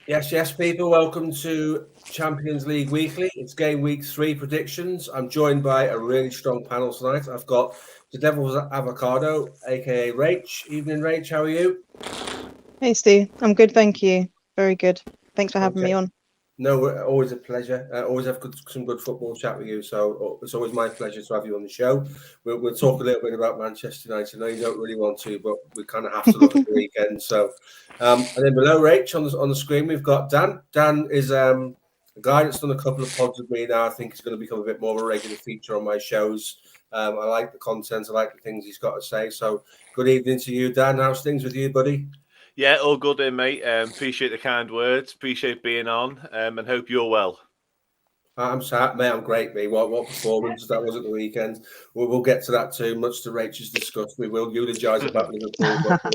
Yes, people. Welcome to Champions League Weekly. It's game week 3 predictions. I'm joined by a really strong panel tonight. I've got the Devil's Avocado, aka Rach. Evening, Rach. How are you? Hey, Stu. I'm good, thank you. Very good. Thanks for having me on. No, always a pleasure. Always have some good football chat with you. So it's always my pleasure to have you on the show. We'll talk a little bit about Manchester United. I know you don't really want to, but we kind of have to look at the weekend. So, and then below Rach on the screen, we've got Dan. Dan is a guy that's done a couple of pods with me now. I think he's going to become a bit more of a regular feature on my shows. I like the content. I like the things he's got to say. So, good evening to you, Dan. How's things with you, buddy? Yeah, all good in, mate. Appreciate the kind words. Appreciate being on, and hope you're well. I'm sad, mate. I'm great, mate. What performance that was at the weekend. We'll get to that too. Much to Rachel's discussed. We will eulogise about Liverpool, but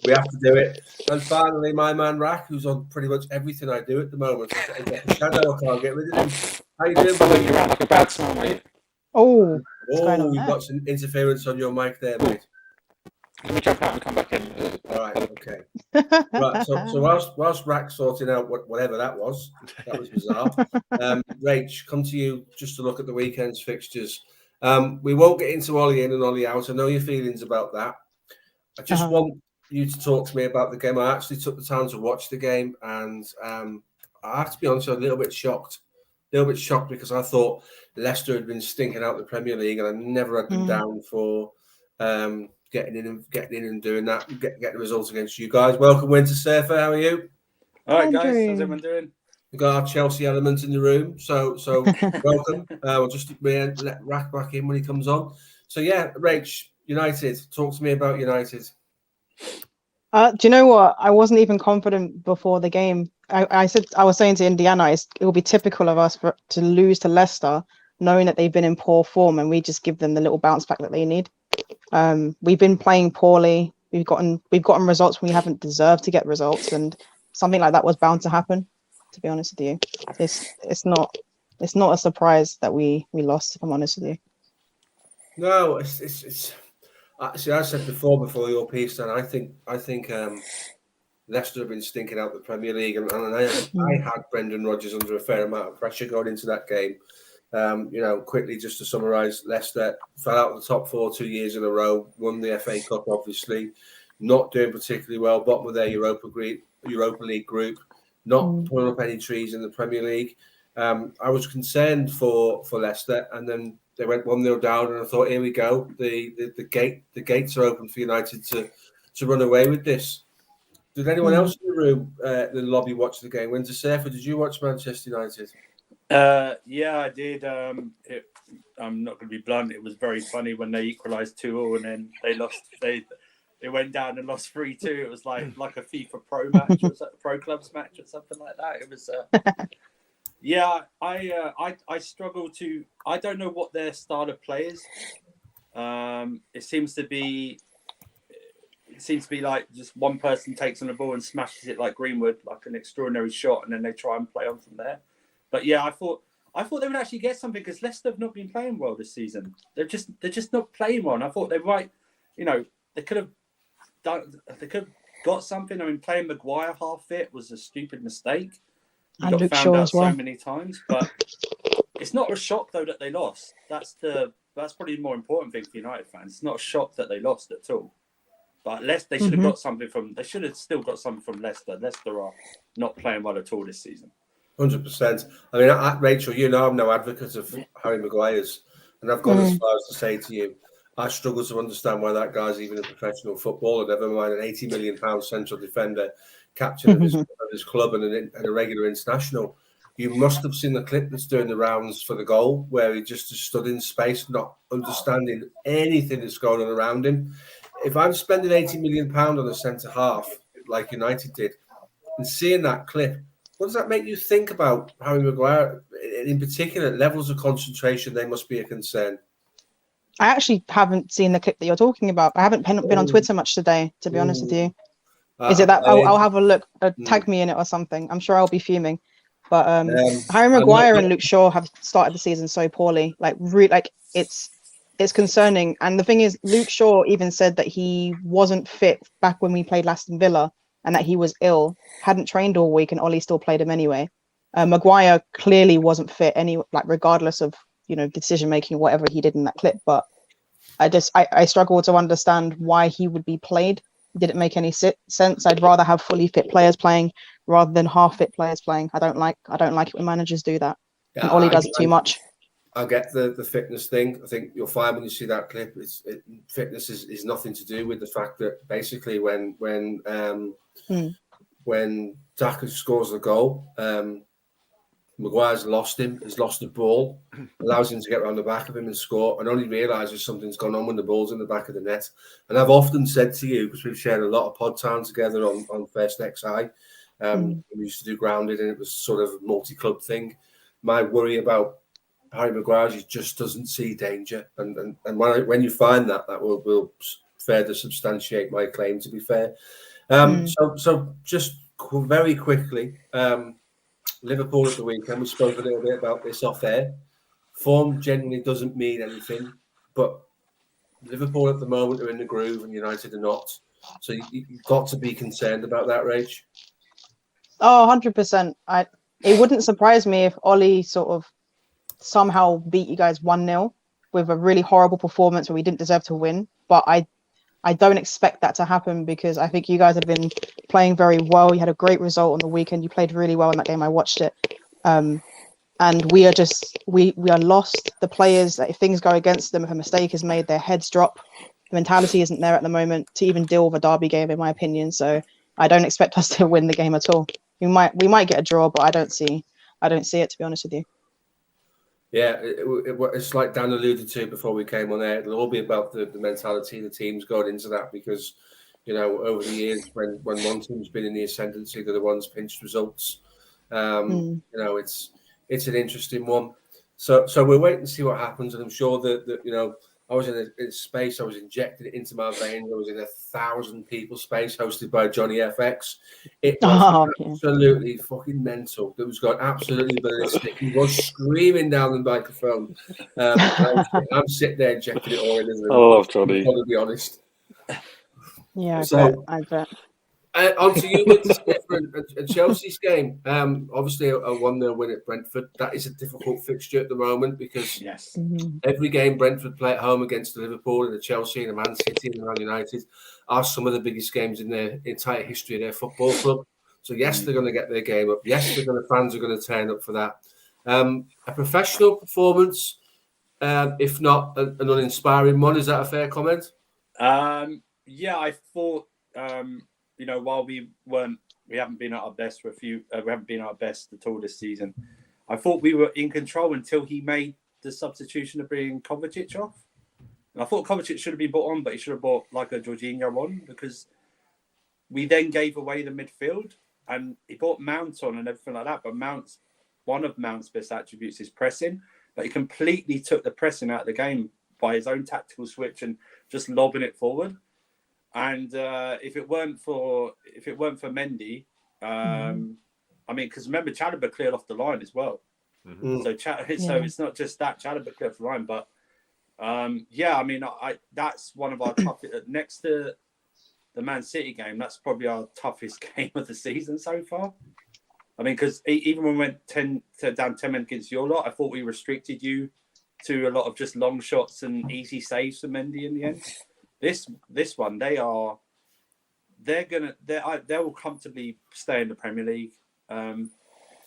we have to do it. And finally, my man Rack, who's on pretty much everything I do at the moment. Shadow, I can't get rid of him. How you doing? Following you around like a bad smell, mate. Oh, you've got some interference on your mic there, mate. Let me jump out and come back in. All right, okay. Right, so whilst Rack's sorting out whatever that was bizarre. Rach, come to you just to look at the weekend's fixtures. We won't get into Ollie in and Ollie out. I know your feelings about that. I just want you to talk to me about the game. I actually took the time to watch the game, and I have to be honest, I'm a little bit shocked. Because I thought Leicester had been stinking out the Premier League, and I never had them down for getting in and doing that, getting the results against you guys. Welcome, Winter Surfer. How are you? All right, guys. How's everyone doing? We've got our Chelsea element in the room, so welcome. We'll just let Rack back in when he comes on. So yeah, Rach, United. Talk to me about United. Do you know what? I wasn't even confident before the game. I was saying to Indiana, it will be typical of us to lose to Leicester, knowing that they've been in poor form, and we just give them the little bounce back that they need. We've been playing poorly. We've gotten results when we haven't deserved to get results, and something like that was bound to happen. To be honest with you, it's not a surprise that we lost. If I'm honest with you. No, it's. See, I said before your piece, and I think Leicester have been stinking out the Premier League, and I had Brendan Rodgers under a fair amount of pressure going into that game. Quickly just to summarise, Leicester fell out of the top 4 2 years in a row, won the FA Cup, obviously, not doing particularly well, bottom of their Europa League group, not pulling up any trees in the Premier League. I was concerned for Leicester, and then they went 1-0 down, and I thought, here we go, the gates are open for United to run away with this. Did anyone else in the room, the lobby, watch the game? Winter Surfer, did you watch Manchester United? Yeah, I did. I'm not going to be blunt. It was very funny when they equalised 2-2, and then they lost. They went down and lost 3-2. It was like a FIFA Pro match, or Pro Clubs match, or something like that. It was. Yeah, I struggle to. I don't know what their style of play is. It seems to be like just one person takes on the ball and smashes it like Greenwood, like an extraordinary shot, and then they try and play on from there. But yeah, I thought they would actually get something, because Leicester have not been playing well this season. They're just not playing well. And I thought they might, they could have got something. I mean, playing Maguire half fit was a stupid mistake. He got found out so many times. But it's not a shock though that they lost. That's probably the more important thing for United fans. It's not a shock that they lost at all. But they should have got something from. They should have still got something from Leicester. Leicester are not playing well at all this season. 100%. I mean, Rachel, I'm no advocate of Harry Maguire's, and I've gone as far as to say to you, I struggle to understand why that guy's even a professional footballer, never mind an £80 million central defender, captain of his club and a regular international. You must have seen the clip that's doing the rounds for the goal, where he just stood in space, not understanding anything that's going on around him. If I'm spending £80 million on a centre half, like United did, and seeing that clip, what does that make you think about Harry Maguire? In particular, levels of concentration, they must be a concern. I actually haven't seen the clip that you're talking about. I haven't been on Twitter much today, to be honest with you. Is it that I'll have a look, tag me in it or something? I'm sure I'll be fuming. But Harry Maguire and Luke Shaw have started the season so poorly. It's concerning. And the thing is, Luke Shaw even said that he wasn't fit back when we played Aston Villa, and that he was ill, hadn't trained all week, and Ollie still played him anyway. Maguire clearly wasn't fit regardless of decision making, whatever he did in that clip. But I struggle to understand why he would be played. It didn't make any sense. I'd rather have fully fit players playing rather than half fit players playing. I don't like it when managers do that. Yeah, and Ollie does it too much. I get the fitness thing. I think you'll find when you see that clip, fitness is nothing to do with the fact that basically when Daka scores the goal, Maguire's lost him. He's lost the ball, allows him to get around the back of him and score, and only realises something's gone on when the ball's in the back of the net. And I've often said to you, because we've shared a lot of pod time together on First XI, we used to do grounded, and it was sort of a multi-club thing. My worry about Harry Maguire is he just doesn't see danger, and when you find that will further substantiate my claim. To be fair, so just very quickly. Liverpool at the weekend, we spoke a little bit about this off air. Form generally doesn't mean anything, but Liverpool at the moment are in the groove and United are not. So you've got to be concerned about that, Rach. Oh, 100%. It wouldn't surprise me if Ollie sort of somehow beat you guys 1-0 with a really horrible performance where we didn't deserve to win. But I don't expect that to happen because I think you guys have been playing very well. You had a great result on the weekend. You played really well in that game. I watched it. And we are lost. The players, if things go against them, if a mistake is made, their heads drop. The mentality isn't there at the moment to even deal with a derby game, in my opinion. So I don't expect us to win the game at all. We might get a draw, but I don't see it, to be honest with you. Yeah, it's like Dan alluded to before we came on air. It'll all be about the mentality of the teams going into that because, over the years when one team's been in the ascendancy, they're the ones pinched results. It's an interesting one. So we'll wait and see what happens. And I'm sure that I was in a space, I was injected into my veins. I was in 1,000 people space hosted by Johnny FX. It was absolutely fucking mental. It was going absolutely ballistic. He was screaming down the microphone. I'm sitting there injecting it all in. Oh, Johnny. To be honest. Yeah, I bet. On to you, Winter, and Chelsea's game. Obviously, a 1-0 win at Brentford. That is a difficult fixture at the moment because every game Brentford play at home against Liverpool and the Chelsea and the Man City and the Man United are some of the biggest games in their entire history of their football club. So yes, they're going to get their game up. Yes, fans are going to turn up for that. A professional performance, if not an uninspiring one. Is that a fair comment? Yeah, I thought. While we haven't been at our best we haven't been at our best at all this season. I thought we were in control until he made the substitution of bringing Kovacic off. And I thought Kovacic should have been brought on, but he should have brought like a Jorginho on because we then gave away the midfield and he brought Mount on and everything like that. But one of Mount's best attributes is pressing, but he completely took the pressing out of the game by his own tactical switch and just lobbing it forward. And if it weren't for Mendy, because remember Chalobah cleared off the line as well. Mm-hmm. So it's not just that Chalobah cleared off the line, but that's one of our toughest. Next to the Man City game, that's probably our toughest game of the season so far. I mean, because even when we went down 10 men against your lot, I thought we restricted you to a lot of just long shots and easy saves for Mendy in the end. This one, they will comfortably stay in the Premier League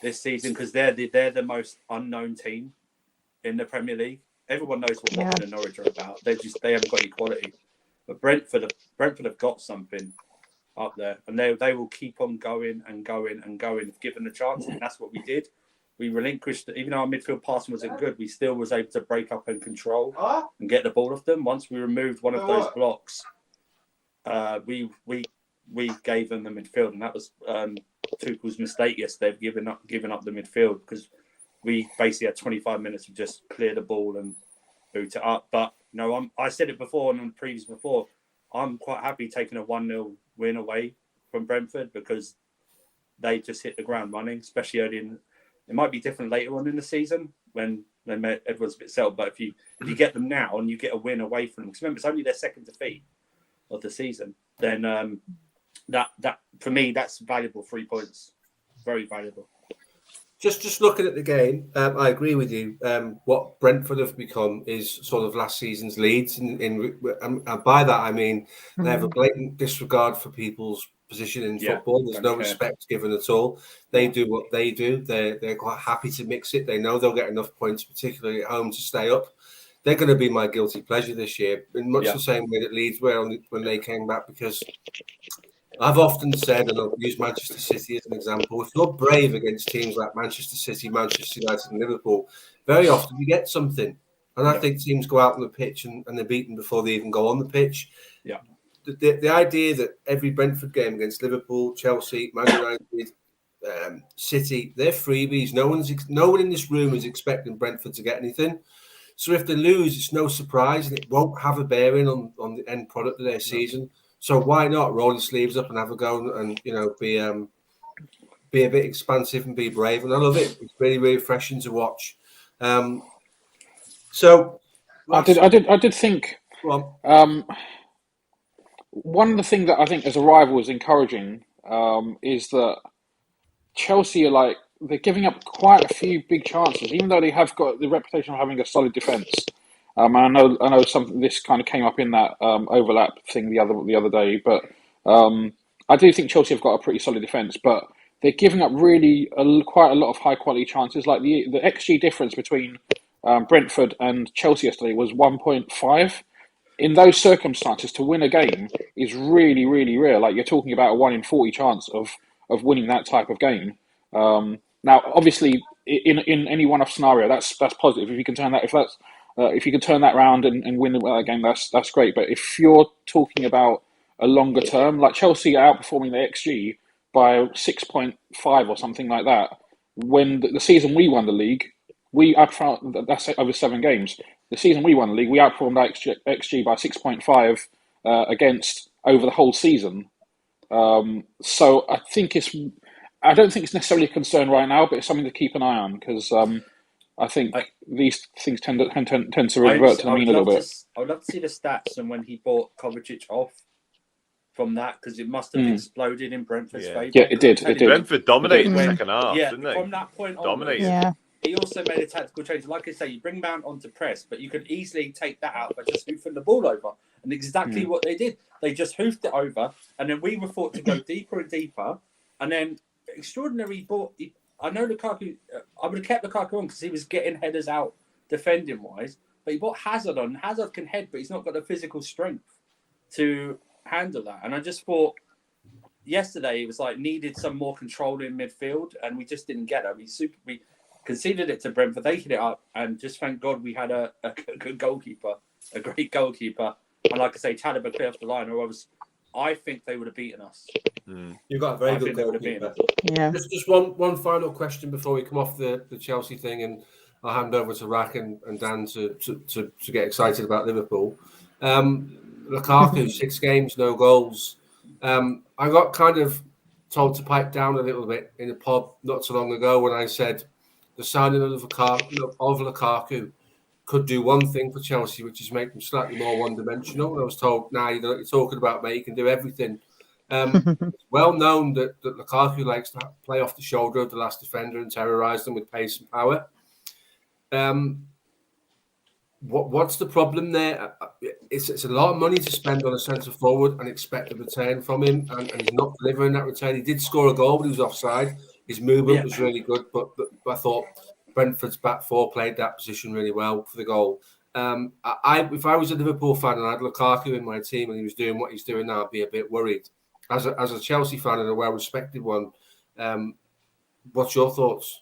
this season because they're the most unknown team in the Premier League. Everyone knows what Watford and Norwich are about. They haven't got any quality. But Brentford have got something up there, and they will keep on going and going and going if given the chance. And that's what we did. We relinquished, even though our midfield passing wasn't good, we still was able to break up and control and get the ball off them. Once we removed one of those blocks, we gave them the midfield, and that was Tuchel's mistake yesterday of giving up the midfield because we basically had 25 minutes to just clear the ball and boot it up. But I said it before and on the previews before, I'm quite happy taking a 1-0 win away from Brentford because they just hit the ground running, especially early in. It might be different later on in the season when everyone's a bit settled. But if you get them now and you get a win away from them, because remember it's only their second defeat of the season, then that for me, that's valuable 3 points. Very valuable. Just looking at the game, I agree with you. What Brentford have become is sort of last season's Leeds, and by that I mean they have a blatant disregard for people's position in football. There's no respect given at all. They do what they do. They're quite happy to mix it. They know they'll get enough points, particularly at home, to stay up. They're going to be my guilty pleasure this year, in much the same way that Leeds were when they came back, because I've often said, and I'll use Manchester City as an example, if you're brave against teams like Manchester City, Manchester United and Liverpool, very often you get something. And I think teams go out on the pitch and they're beaten before they even go on the pitch. Yeah. The idea that every Brentford game against Liverpool, Chelsea, Man United, City, they're freebies. No one in this room is expecting Brentford to get anything. So if they lose, it's no surprise, and it won't have a bearing on the end product of their season. So why not roll your sleeves up and have a go and be a bit expansive and be brave? And I love it. It's really, really refreshing to watch. So I did think one of the things that I think as a rival is encouraging is that Chelsea are they're giving up quite a few big chances, even though they have got the reputation of having a solid defence. I know this kind of came up in that overlap thing the other day, but I do think Chelsea have got a pretty solid defence, but they're giving up really quite a lot of high quality chances. Like the XG difference between Brentford and Chelsea yesterday was 1.5. In those circumstances, to win a game is really, really rare. Like you're talking about a 1 in 40 chance of winning that type of game. Now, obviously, in any one-off scenario, that's positive. If you can turn that, if you can turn that around and win that game, that's great. But if you're talking about a longer term, like Chelsea are outperforming the XG by 6.5 or something like that. When the season we won the league, that's over 7 games. The season we won the league, we outperformed XG by 6.5 against over the whole season. So I don't think it's necessarily a concern right now, but it's something to keep an eye on, because I think these things tend to revert to the mean a little bit. I would love to see the stats and when he bought Kovacic off from that, because it must have exploded in Brentford's favour. Yeah, it did. Brentford dominated the second half, didn't they? From that point on, dominated. Yeah. He also made a tactical change. Like I say, you bring Mount onto press, but you could easily take that out by just hoofing the ball over. And exactly what they did. They just hoofed it over, and then we were thought to go deeper and deeper. And then extraordinary ball. I know Lukaku. I would have kept Lukaku on because he was getting headers out defending wise. But he brought Hazard on. Hazard can head, but he's not got the physical strength to handle that. And I just thought yesterday it was needed some more control in midfield, and we just didn't get it. We conceded it to Brentford. They hit it up, and just thank God we had a good goalkeeper, a great goalkeeper. And like I say, Chalobah clear off the line, or I think they would have beaten us. You've got a very good goalkeeper. Yeah. Just one final question before we come off the Chelsea thing, and I'll hand over to Rack and Dan to get excited about Liverpool. Lukaku, 6 games, no goals. I got kind of told to pipe down a little bit in a pod not so long ago when I said the signing of Lukaku could do one thing for Chelsea, which is make them slightly more one-dimensional. And I was told, you know what you're talking about, mate. You can do everything. It's well known that Lukaku likes to play off the shoulder of the last defender and terrorise them with pace and power. What's the problem there? It's a lot of money to spend on a centre forward and expect a return from him, and he's not delivering that return. He did score a goal, but he was offside. His movement was really good, but I thought Brentford's back four played that position really well for the goal. If I was a Liverpool fan and I had Lukaku in my team and he was doing what he's doing now, I'd be a bit worried. As a Chelsea fan and a well-respected one, what's your thoughts?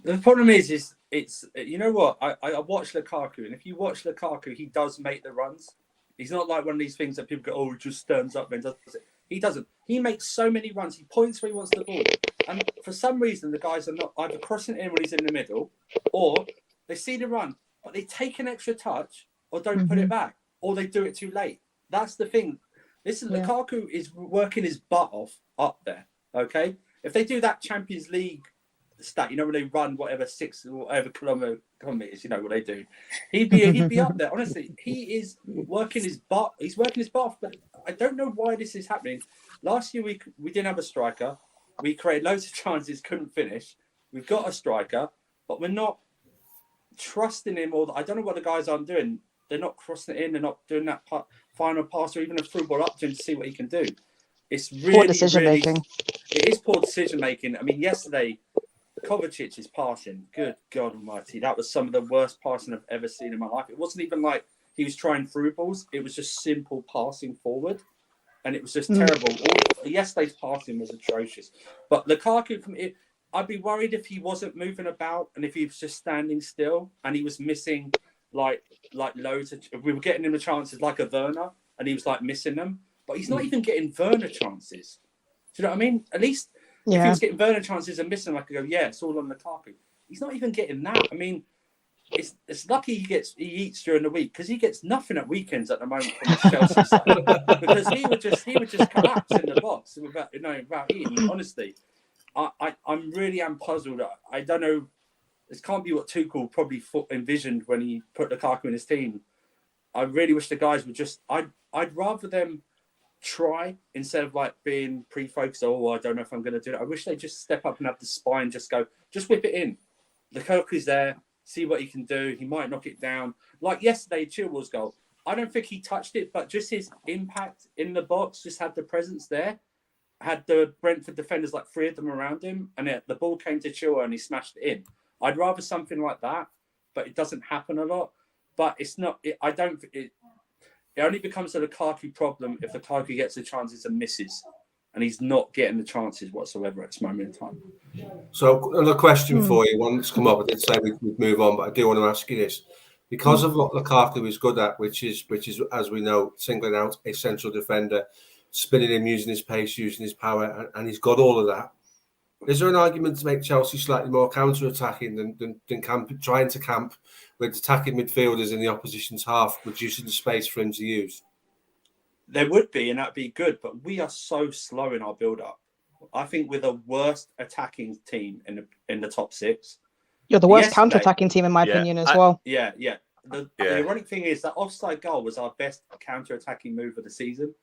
The problem is it's you know what, I watch Lukaku, and if you watch Lukaku, he does make the runs. He's not like one of these things that people go, he just stands up and does it. He doesn't. He makes so many runs. He points where he wants the ball. And for some reason, the guys are not either crossing in when he's in the middle, or they see the run, but they take an extra touch or don't put it back, or they do it too late. That's the thing. Listen, Lukaku is working his butt off up there, okay? If they do that Champions League stat, when they run whatever 6 or whatever kilometers, what they do, he'd be up there. Honestly, he is working his butt. He's working his butt off, but I don't know why this is happening. Last year we didn't have a striker. We created loads of chances, couldn't finish. We've got a striker, but we're not trusting him. Or I don't know what the guys aren't doing. They're not crossing it in. They're not doing that final pass or even a through ball up to him to see what he can do. It's really, Poor decision making. It is poor decision making. I mean, yesterday, Kovacic's passing, good God almighty, that was some of the worst passing I've ever seen in my life. It wasn't even like he was trying through balls. It was just simple passing forward. And it was just terrible. Yesterday's passing was atrocious. But Lukaku, I'd be worried if he wasn't moving about and if he was just standing still and he was missing like loads of... We were getting him the chances like a Werner and he was like missing them. But he's not even getting Werner chances. Do you know what I mean? At least if he was getting Werner chances and missing, I could go, yeah, it's all on Lukaku. He's not even getting that. I mean, it's lucky he eats during the week because he gets nothing at weekends at the moment from the Chelsea side because he would just collapse in the box without eating. Honestly, I'm really puzzled. I don't know. This can't be what Tuchel probably envisioned when he put Lukaku in his team. I really wish the guys would just. I'd rather them try instead of like being pre-focused. Oh, I don't know if I'm going to do it. I wish they just step up and have the spine. Just whip it in. Lukaku's there. See what he can do. He might knock it down. Like yesterday, Chilwell's goal. I don't think he touched it, but just his impact in the box, just had the presence there. Had the Brentford defenders, like 3 of them around him, and the ball came to Chilwell and he smashed it in. I'd rather something like that, but it doesn't happen a lot. But it's not. It only becomes a Lukaku problem if Lukaku gets the chances and misses. And he's not getting the chances whatsoever at this moment in time. So another question for you. One that's come up. I did say we'd move on, but I do want to ask you this. Because of what Lukaku is good at, which is, as we know, singling out a central defender, spinning him, using his pace, using his power, and he's got all of that. Is there an argument to make Chelsea slightly more counter-attacking than trying to camp with attacking midfielders in the opposition's half, reducing the space for him to use? There would be, and that'd be good, but we are so slow in our build-up. I think we're the worst attacking team in the top 6. You're the worst counter-attacking team, in my opinion, as well. Yeah. The ironic thing is that offside goal was our best counter-attacking move of the season,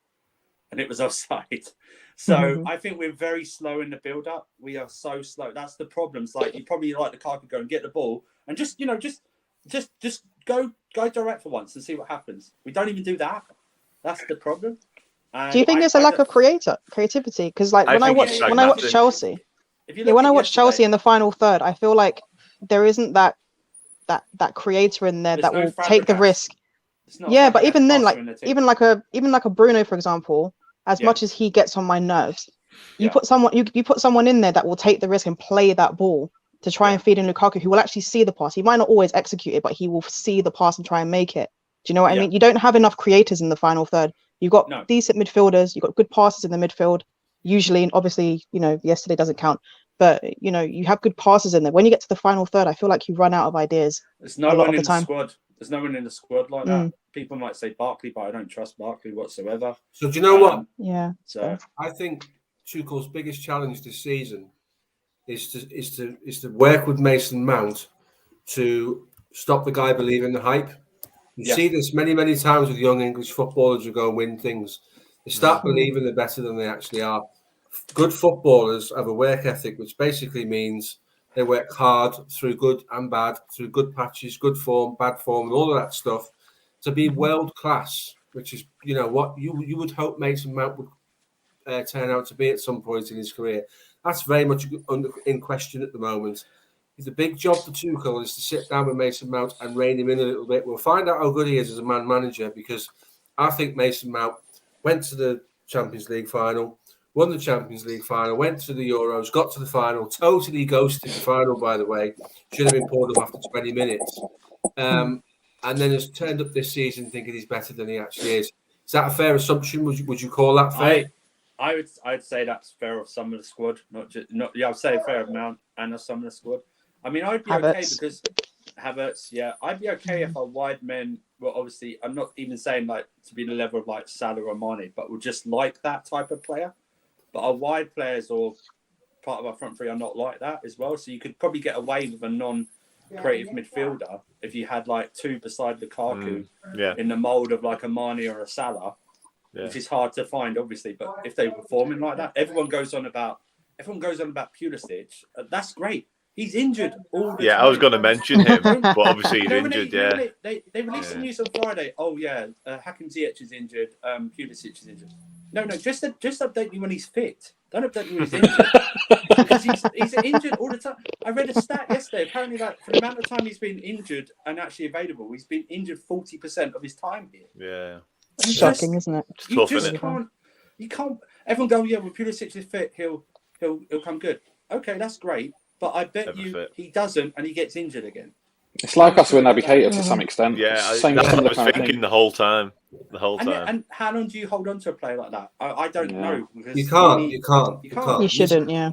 and it was offside. So I think we're very slow in the build-up. We are so slow. That's the problem. It's like you probably like the car could go and get the ball and just go direct for once and see what happens. We don't even do that. That's the problem. Do you think there's a lack of creativity? Because like when I watch Chelsea, when I watch Chelsea in the final third, I feel like there isn't that creator in there that will take the risk. Yeah, but even then, like even like a Bruno, for example, as much as he gets on my nerves, you put someone in there that will take the risk and play that ball to try and feed in Lukaku, who will actually see the pass. He might not always execute it, but he will see the pass and try and make it. Do you know what I mean? You don't have enough creators in the final third. You've got decent midfielders. You've got good passes in the midfield. Usually, and obviously, yesterday doesn't count. But, you have good passes in there. When you get to the final third, I feel like you run out of ideas. There's no one in the squad. There's no one in the squad like that. People might say Barkley, but I don't trust Barkley whatsoever. So do you know what? Yeah. So I think Tuchel's biggest challenge this season is to work with Mason Mount to stop the guy believing the hype. You see this many, many times with young English footballers who go and win things. They start believing they're better than they actually are. Good footballers have a work ethic, which basically means they work hard through good and bad, through good patches, good form, bad form, and all of that stuff to be world class, which is, what you would hope Mason Mount would turn out to be at some point in his career. That's very much in question at the moment. The big job for Tuchel is to sit down with Mason Mount and rein him in a little bit. We'll find out how good he is as a man manager, because I think Mason Mount went to the Champions League final, won the Champions League final, went to the Euros, got to the final, totally ghosted the final, by the way. Should have been pulled up after 20 minutes. And then has turned up this season thinking he's better than he actually is. Is that a fair assumption? Would you call that fair? I'd say that's fair of some of the squad. I'd say fair of Mount and of some of the squad. I mean, I'd be okay because Havertz, I'd be okay if our wide men were obviously, I'm not even saying like to be the level of like Salah or Mane, but we're just like that type of player. But our wide players or part of our front three are not like that as well. So you could probably get away with a non-creative midfielder if you had like 2 beside Lukaku in the mould of like a Mane or a Salah. which is hard to find, obviously. But if they're performing like that, everyone goes on about Pulisic. That's great. He's injured all the time. Yeah, I was going to mention him, but obviously he's injured. They released the news on Friday. Oh yeah, Hakim Ziyech is injured. Pulisic is injured. No, just update me when he's fit. Don't update me when he's injured. Because he's injured all the time. I read a stat yesterday. Apparently, like for the amount of time he's been injured and actually available, he's been injured 40% of his time here. Yeah, it's shocking, isn't it? It's You tough, just isn't it? can't. You can't. Everyone go, yeah. When Pulisic is fit, he'll come good. Okay, that's great. But I bet Never you fit. he doesn't, and he gets injured again. It's like us with Naby Keita to some extent. Yeah, Same that's what I similar was kind of thinking thing. the whole time. And how long do you hold on to a player like that? I don't know. Because You can't. You shouldn't, yeah.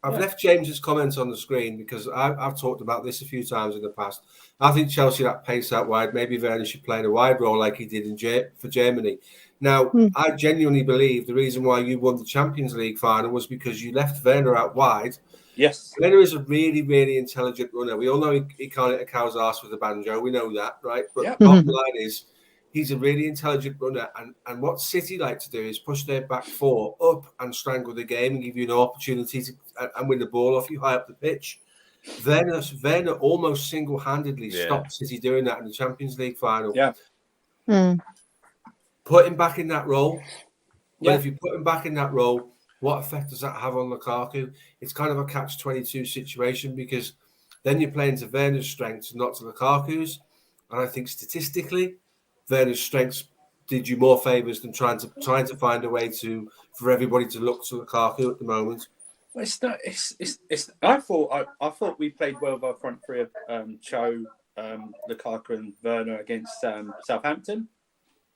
I've left James's comments on the screen because I've talked about this a few times in the past. I think Chelsea that pace out wide. Maybe Werner should play in a wide role like he did for Germany. Now, I genuinely believe the reason why you won the Champions League final was because you left Werner out wide. Yes. Werner is a really, really intelligent runner. We all know he can't hit a cow's arse with a banjo. We know that, right? But bottom line is he's a really intelligent runner. And what City like to do is push their back four up and strangle the game and give you an opportunity to and win the ball off you high up the pitch. Werner almost single-handedly stopped City doing that in the Champions League final. Yeah. Put him back in that role. But if you put him back in that role, what effect does that have on Lukaku? It's kind of a catch-22 situation because then you're playing to Werner's strengths, not to Lukaku's. And I think statistically, Werner's strengths did you more favours than trying to find a way for everybody to look to Lukaku at the moment. Well, I thought we played well with our front three of Cho, Lukaku, and Werner against Southampton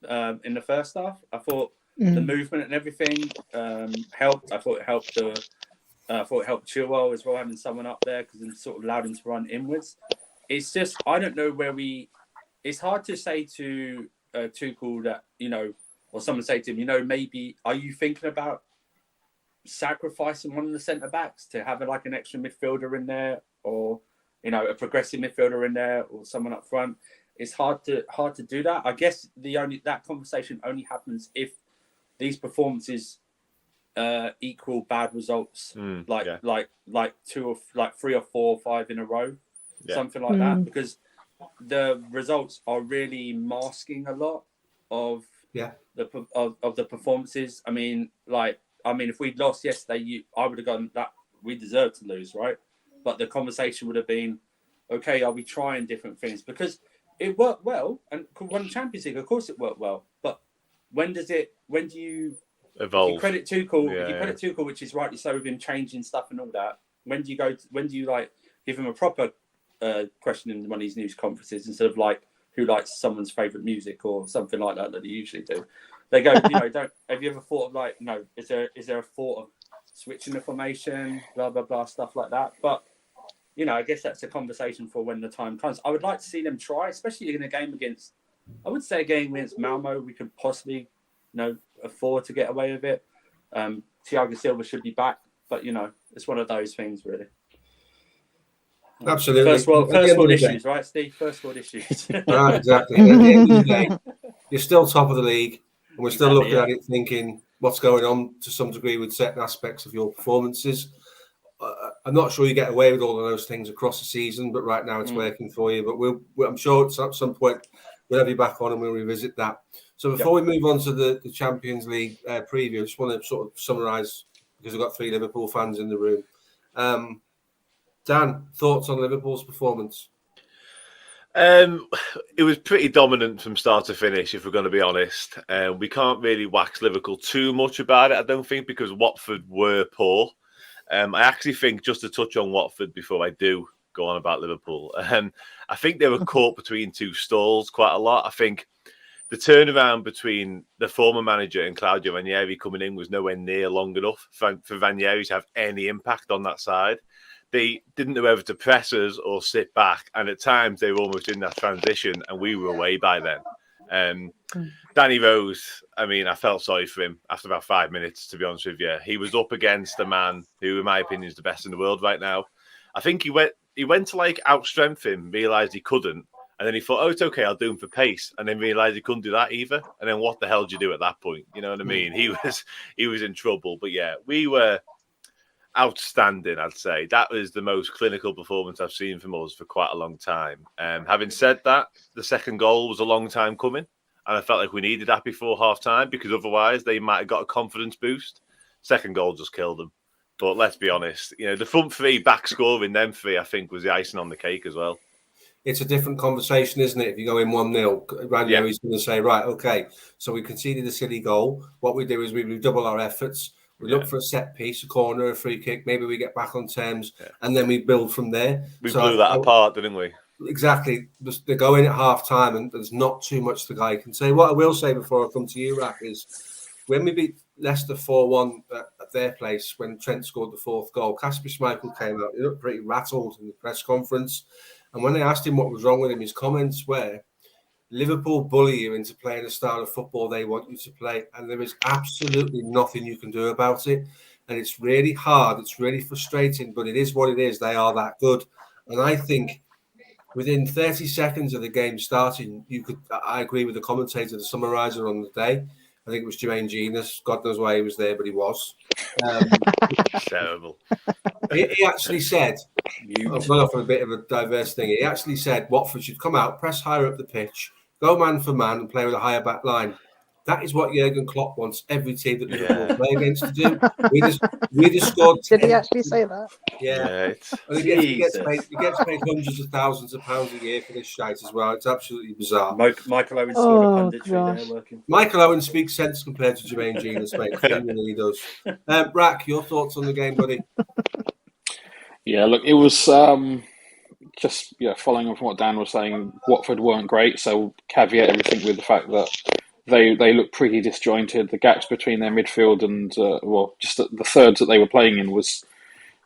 in the first half. I thought the movement and everything helped. I thought it helped Chilwell as well, having someone up there because it sort of allowed him to run inwards. It's just I don't know where we. It's hard to say to Tuchel that or someone say to him, maybe are you thinking about sacrificing one of the centre backs to have like an extra midfielder in there, or a progressive midfielder in there, or someone up front. It's hard to do that. I guess that conversation only happens if these performances equal bad results, like 2 or 3 or 4 or 5 in a row, something like that, because the results are really masking a lot of the performances. I mean, if we'd lost yesterday, I would have gone that we deserved to lose, right? But the conversation would have been, okay, are we trying different things? Because it worked well and won the Champions League. Of course, it worked well. But when do you evolve? If you credit Tuchel, which is rightly so, with him changing stuff and all that. When do you give him a proper question in one of these news conferences instead of who likes someone's favourite music or something like that they usually do? They go, have you ever thought of is there a thought of switching the formation, blah blah blah, stuff like that? But I guess that's a conversation for when the time comes. I would like to see them try, especially in a game against Malmo. We could possibly afford to get away with it. Thiago Silva should be back, but it's one of those things, really. Absolutely. First world issues, right, Steve? First world issues. Right, exactly. At the end of the day, you're still top of the league, and we're still looking at it thinking what's going on to some degree with certain aspects of your performances. I'm not sure you get away with all of those things across the season, but right now it's working for you. But I'm sure at some point we'll have you back on and we'll revisit that. So before we move on to the Champions League preview, I just want to sort of summarise, because we've got 3 Liverpool fans in the room. Dan, thoughts on Liverpool's performance? It was pretty dominant from start to finish, if we're going to be honest. We can't really wax Liverpool too much about it, I don't think, because Watford were poor. I actually think, just to touch on Watford before I do go on about Liverpool, I think they were caught between 2 stalls quite a lot. I think the turnaround between the former manager and Claudio Ranieri coming in was nowhere near long enough for Ranieri to have any impact on that side. They didn't know whether to press us or sit back, and at times they were almost in that transition, and we were away by then. Danny Rose, I felt sorry for him after about 5 minutes, to be honest with you. He was up against a man who, in my opinion, is the best in the world right now. I think he went to outstrength him, realised he couldn't, And then he thought, oh, it's okay, I'll do him for pace. And then realised he couldn't do that either. And then what the hell do you do at that point? You know what I mean? He was in trouble. But yeah, we were outstanding, I'd say. That was the most clinical performance I've seen from us for quite a long time. Having said that, the second goal was a long time coming. And I felt like we needed that before half-time because otherwise they might have got a confidence boost. Second goal just killed them. But let's be honest, the front three back scoring, them three, I think, was the icing on the cake as well. It's a different conversation, isn't it? If you go in 1-0, Ranieri's going to say, right, okay, so we conceded a silly goal. What we do is we redouble our efforts. We look for a set piece, a corner, a free kick. Maybe we get back on terms, and then we build from there. We blew that apart, didn't we? Exactly. They go in at half-time, and there's not too much the guy can say. What I will say before I come to you, Rack, is when we beat Leicester 4-1 at their place, when Trent scored the fourth goal, Kasper Schmeichel came out. He looked pretty rattled in the press conference. And when they asked him what was wrong with him, his comments were, Liverpool bully you into playing the style of football they want you to play, and there is absolutely nothing you can do about it. And it's really hard. It's really frustrating, but it is what it is. They are that good. And I think within 30 seconds of the game starting, I agree with the commentator, the summariser on the day. I think it was Jermaine Genius. God knows why he was there, but he was. Terrible. He actually said, I've gone off on a bit of a diverse thing. He actually said Watford should come out, press higher up the pitch, go man for man, and play with a higher back line. That is what Jurgen Klopp wants every team that Liverpool play against to do. We just scored 10. Did he actually say that? Yeah. He gets paid hundreds of thousands of pounds a year for this shite as well. It's absolutely bizarre. Michael Owen scored a punditry there working. Michael Owen speaks sense compared to Jermaine Genius, mate. He really does. Rack, your thoughts on the game, buddy? Yeah, look, it was just following on from what Dan was saying, Watford weren't great, so caveat everything with the fact that they looked pretty disjointed. The gaps between their midfield and just the thirds that they were playing in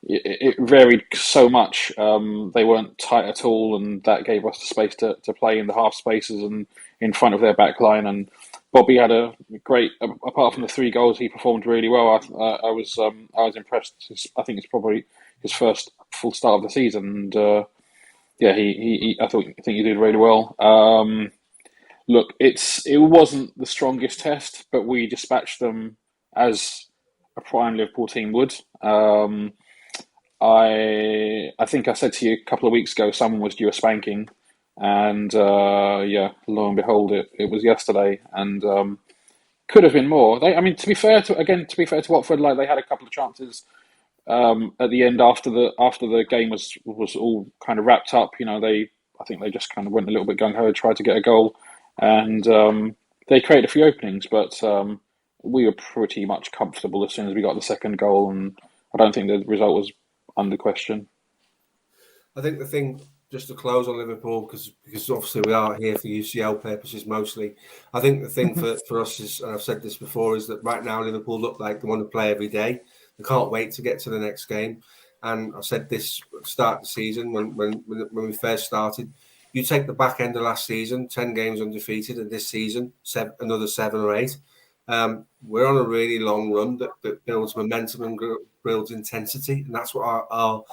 it varied so much. They weren't tight at all, and that gave us the space to play in the half spaces and in front of their back line. And Bobby had a great, apart from the 3 goals, he performed really well. I was impressed. I think it's probably his first full start of the season, and I think he did really well. Look, it wasn't the strongest test, but we dispatched them as a prime Liverpool team would. I think I said to you a couple of weeks ago, someone was due a spanking, and lo and behold, it was yesterday, and could have been more. To be fair to Watford, like they had a couple of chances at the end after the game was all kind of wrapped up. I think they just kind of went a little bit gung ho, tried to get a goal, and they created a few openings, but we were pretty much comfortable as soon as we got the second goal, and I don't think the result was under question. I think the thing, just to close on Liverpool, because obviously we are here for UCL purposes mostly, I think the thing for us is, and I've said this before, is that right now Liverpool look like they want to play every day. They can't wait to get to the next game. And I said this at the start of the season when we first started. You take the back end of last season, 10 games undefeated, and this season, another 7 or 8. We're on a really long run that builds momentum and builds intensity, and that's what our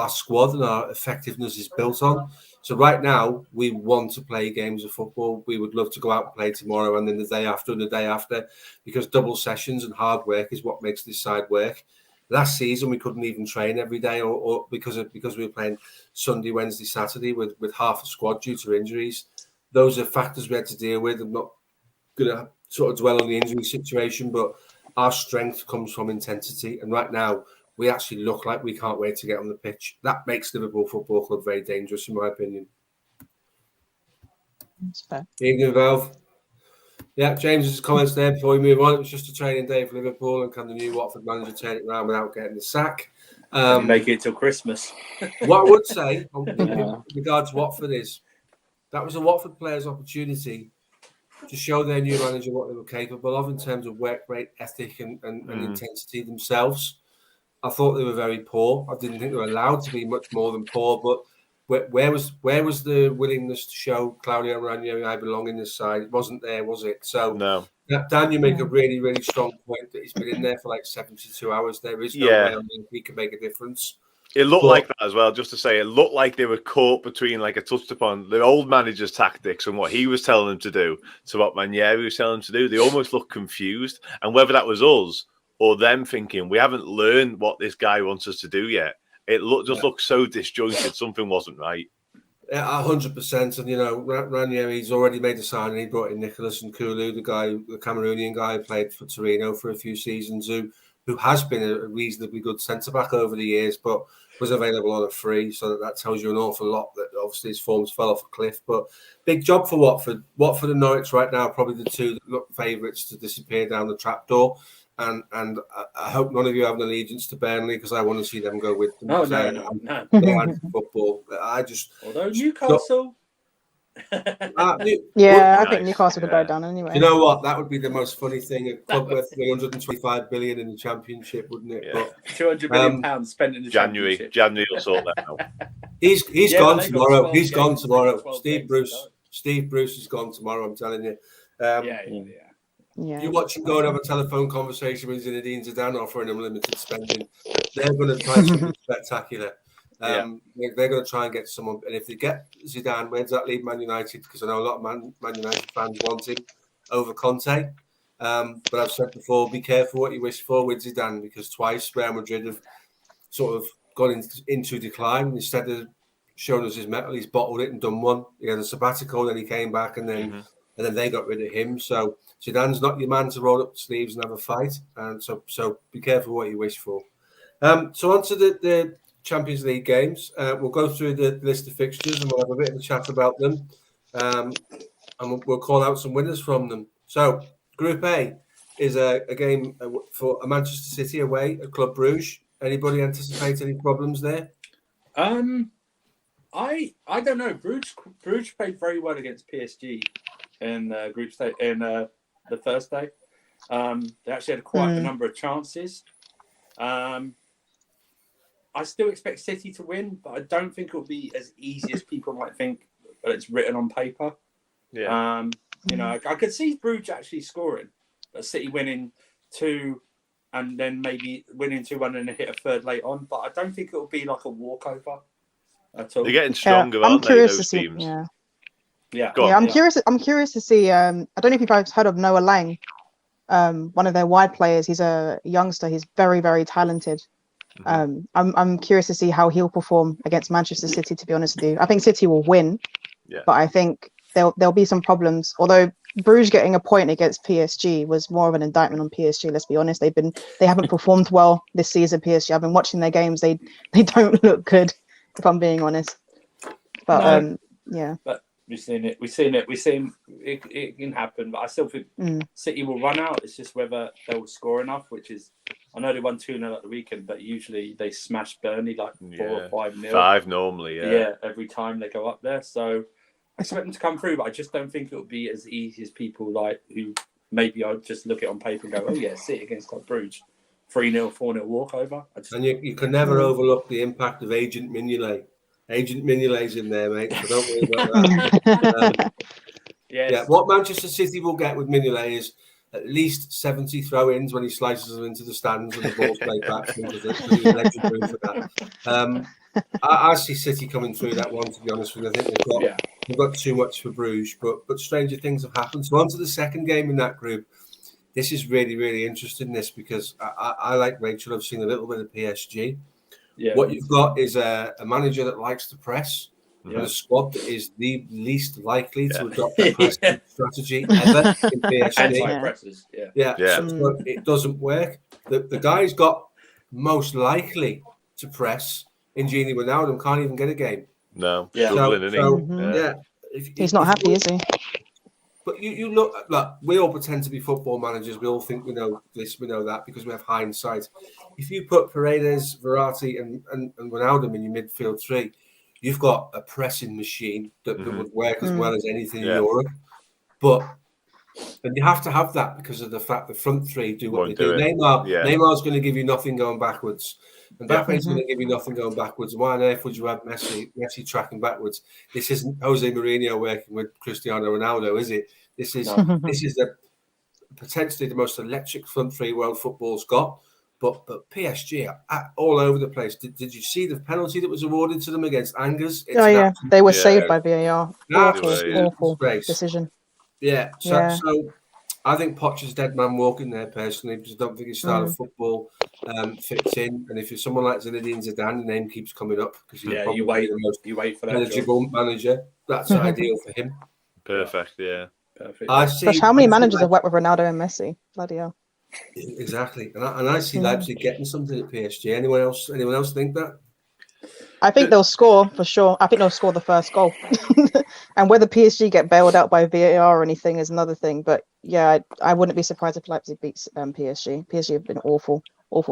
squad and our effectiveness is built on. So right now, we want to play games of football. We would love to go out and play tomorrow and then the day after and the day after, because double sessions and hard work is what makes this side work. Last season, we couldn't even train every day, or because we were playing Sunday, Wednesday, Saturday with half a squad due to injuries. Those are factors we had to deal with. I'm not going to sort of dwell on the injury situation, but our strength comes from intensity. And right now, we actually look like we can't wait to get on the pitch. That makes Liverpool Football Club very dangerous, in my opinion. That's fair. Evening, Valve. Yeah, James's comments there before we move on. It was just a training day for Liverpool, and can the new Watford manager turn it around without getting the sack? Make it till Christmas. What I would say in regards to Watford is that was a Watford player's opportunity to show their new manager what they were capable of in terms of work rate, ethic, and intensity themselves. I thought they were very poor. I didn't think they were allowed to be much more than poor, but where was the willingness to show Claudio Ranieri, I belong in this side? It wasn't there, was it? So, no. Dan, you make a really, really strong point that he's been in there for like 72 hours. There is no way on he can make a difference. It looked like that as well, just to say, it looked like they were caught between, like I touched upon, the old manager's tactics and what he was telling them to do to what Ranieri was telling them to do. They almost looked confused. And whether that was us or them thinking, we haven't learned what this guy wants us to do yet, it looked so disjointed. Something wasn't right. Yeah, 100%. And, you know, Ranieri's already made a signing. He brought in Nicholas Nkulu, the Cameroonian guy who played for Torino for a few seasons, who has been a reasonably good centre-back over the years, but was available on a free, so that tells you an awful lot that obviously his forms fell off a cliff. But big job for Watford. Watford and Norwich right now, probably the two that look favourites to disappear down the trapdoor. And I hope none of you have an allegiance to Burnley, because I want to see them go with them. No. No anti-football. Although Newcastle... I think Newcastle could go down anyway. You know what? That would be the most funny thing. A club worth 325 billion in the Championship, wouldn't it? Yeah. But 200 million pounds spent in the Championship. January will sort that out. He's gone tomorrow. He's gone games, tomorrow. 12 Steve Bruce is gone tomorrow. I'm telling you. You watch him go and have a telephone conversation with Zinedine Zidane offering him limited spending. They're going to try something spectacular. They're going to try and get someone, and if they get Zidane, where does that leave Man United? Because I know a lot of Man United fans want him over Conte. But I've said before, be careful what you wish for with Zidane, because twice Real Madrid have sort of gone into decline. Instead of showing us his mettle, he's bottled it and done one. He had a sabbatical, then he came back, and then they got rid of him. So Zidane's not your man to roll up the sleeves and have a fight. And so be careful what you wish for. So on to the Champions League games. We'll go through the list of fixtures and we'll have a bit of a chat about them. And we'll call out some winners from them. So Group A is a game for a Manchester City away at Club Brugge. Anybody anticipate any problems there? I don't know. Bruges played very well against PSG in group stage in the first day. They actually had quite a number of chances. I still expect City to win, but I don't think it'll be as easy as people might think that it's written on paper. Yeah. I could see Bruges actually scoring, but City winning 2 and then maybe winning 2-1 and hit a third late on. But I don't think it'll be like a walkover at all. They're getting stronger, aren't they? Curious those to see, teams. I'm curious. I'm curious to see. I don't know if you guys heard of Noah Lang, one of their wide players. He's a youngster. He's very, very talented. I'm curious to see how he'll perform against Manchester City. To be honest with you, I think City will win, but I think there'll be some problems. Although Bruges getting a point against PSG was more of an indictment on PSG. Let's be honest; they haven't performed well this season. PSG. I've been watching their games. They don't look good, if I'm being honest. But But we've seen it. It can happen. But I still think City will run out. It's just whether they'll score enough, which is. I know they won 2-0 at the weekend, but usually they smash Burnley like 4 or 5-0. 5 normally, every time they go up there. So I expect them to come through, but I just don't think it'll be as easy as people like who maybe I'll just look at it on paper and go, oh yeah, City against Club Brugge, 3-0, 4-0 walkover. And you can never overlook the impact of Agent Mignolet. Agent Mignolet's in there, mate. So don't worry about that. What Manchester City will get with Mignolet is at least 70 throw-ins when he slices them into the stands and the ball's played back. He's legendary for that. I see City coming through that one, to be honest with you. I think they've got too much for Bruges, but stranger things have happened. So on to the second game in that group. This is really, really interesting, because I like Rachel. I've seen a little bit of PSG. Yeah. What you've got is a manager that likes to press. And a squad that is the least likely to adopt a pressing strategy ever in PSG. So it doesn't work. The guy's got most likely to press in Gini Wijnaldum can't even get a game. No, struggling, isn't he? He's not happy, is he? But you look, we all pretend to be football managers. We all think we know this, we know that, because we have hindsight. If you put Paredes, Verratti, and Wijnaldum in your midfield three, you've got a pressing machine that would work as well as anything in Europe. And you have to have that because of the fact the front three do what they do. Neymar's going to give you nothing going backwards. And Mbappe's going to give you nothing going backwards. Why on earth would you have Messi tracking backwards? This isn't Jose Mourinho working with Cristiano Ronaldo, is it? This is potentially the most electric front three world football's got. But PSG are all over the place. Did you see the penalty that was awarded to them against Angers? It's yeah, they were saved Yeah. by VAR. Awful decision. Yeah. So I think Poch is a dead man walking there personally, because I don't think his style of football fits in. And if you're someone like Zinedine Zidane, the name keeps coming up because he's probably the most for that eligible manager. That's ideal for him. Perfect. Yeah. Perfect. I see. Gosh, how many managers have worked with Ronaldo and Messi? Bloody hell. Exactly, and I see Leipzig getting something at PSG. Anyone else think that? I think they'll score for sure. I think they'll score the first goal. And whether PSG get bailed out by VAR or anything is another thing. But yeah, I wouldn't be surprised if Leipzig beats PSG. PSG have been awful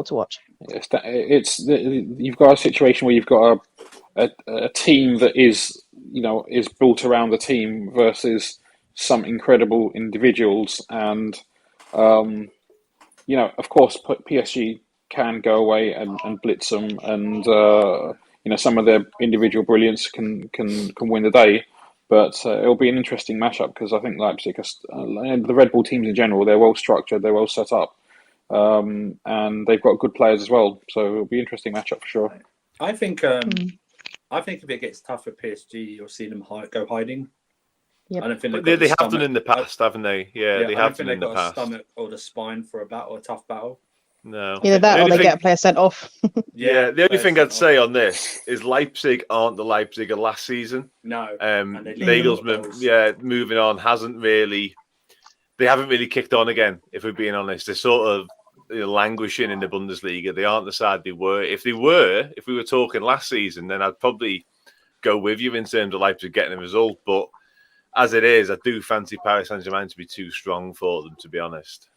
to watch. You've got a situation where you've got a team that is built around the team versus some incredible individuals, and of course, PSG can go away and blitz them, and some of their individual brilliance can win the day. But it'll be an interesting matchup, because I think Leipzig, the Red Bull teams in general, they're well structured, they're well set up, and they've got good players as well. So it'll be an interesting matchup for sure. I think if it gets tough for PSG, you'll see them go hiding. Yep. I don't think they have done in the past, haven't they? Yeah, they have done in the past. A stomach or the spine for a tough battle. No, either that or they get a player sent off. The only thing I'd say on this is Leipzig aren't the Leipzig of last season. No, Nagelsmann, moving on, they haven't really kicked on again. If we're being honest, they're sort of languishing in the Bundesliga. They aren't the side they were. If we were talking last season, then I'd probably go with you in terms of Leipzig getting a result. But as it is, I do fancy Paris Saint-Germain to be too strong for them, to be honest.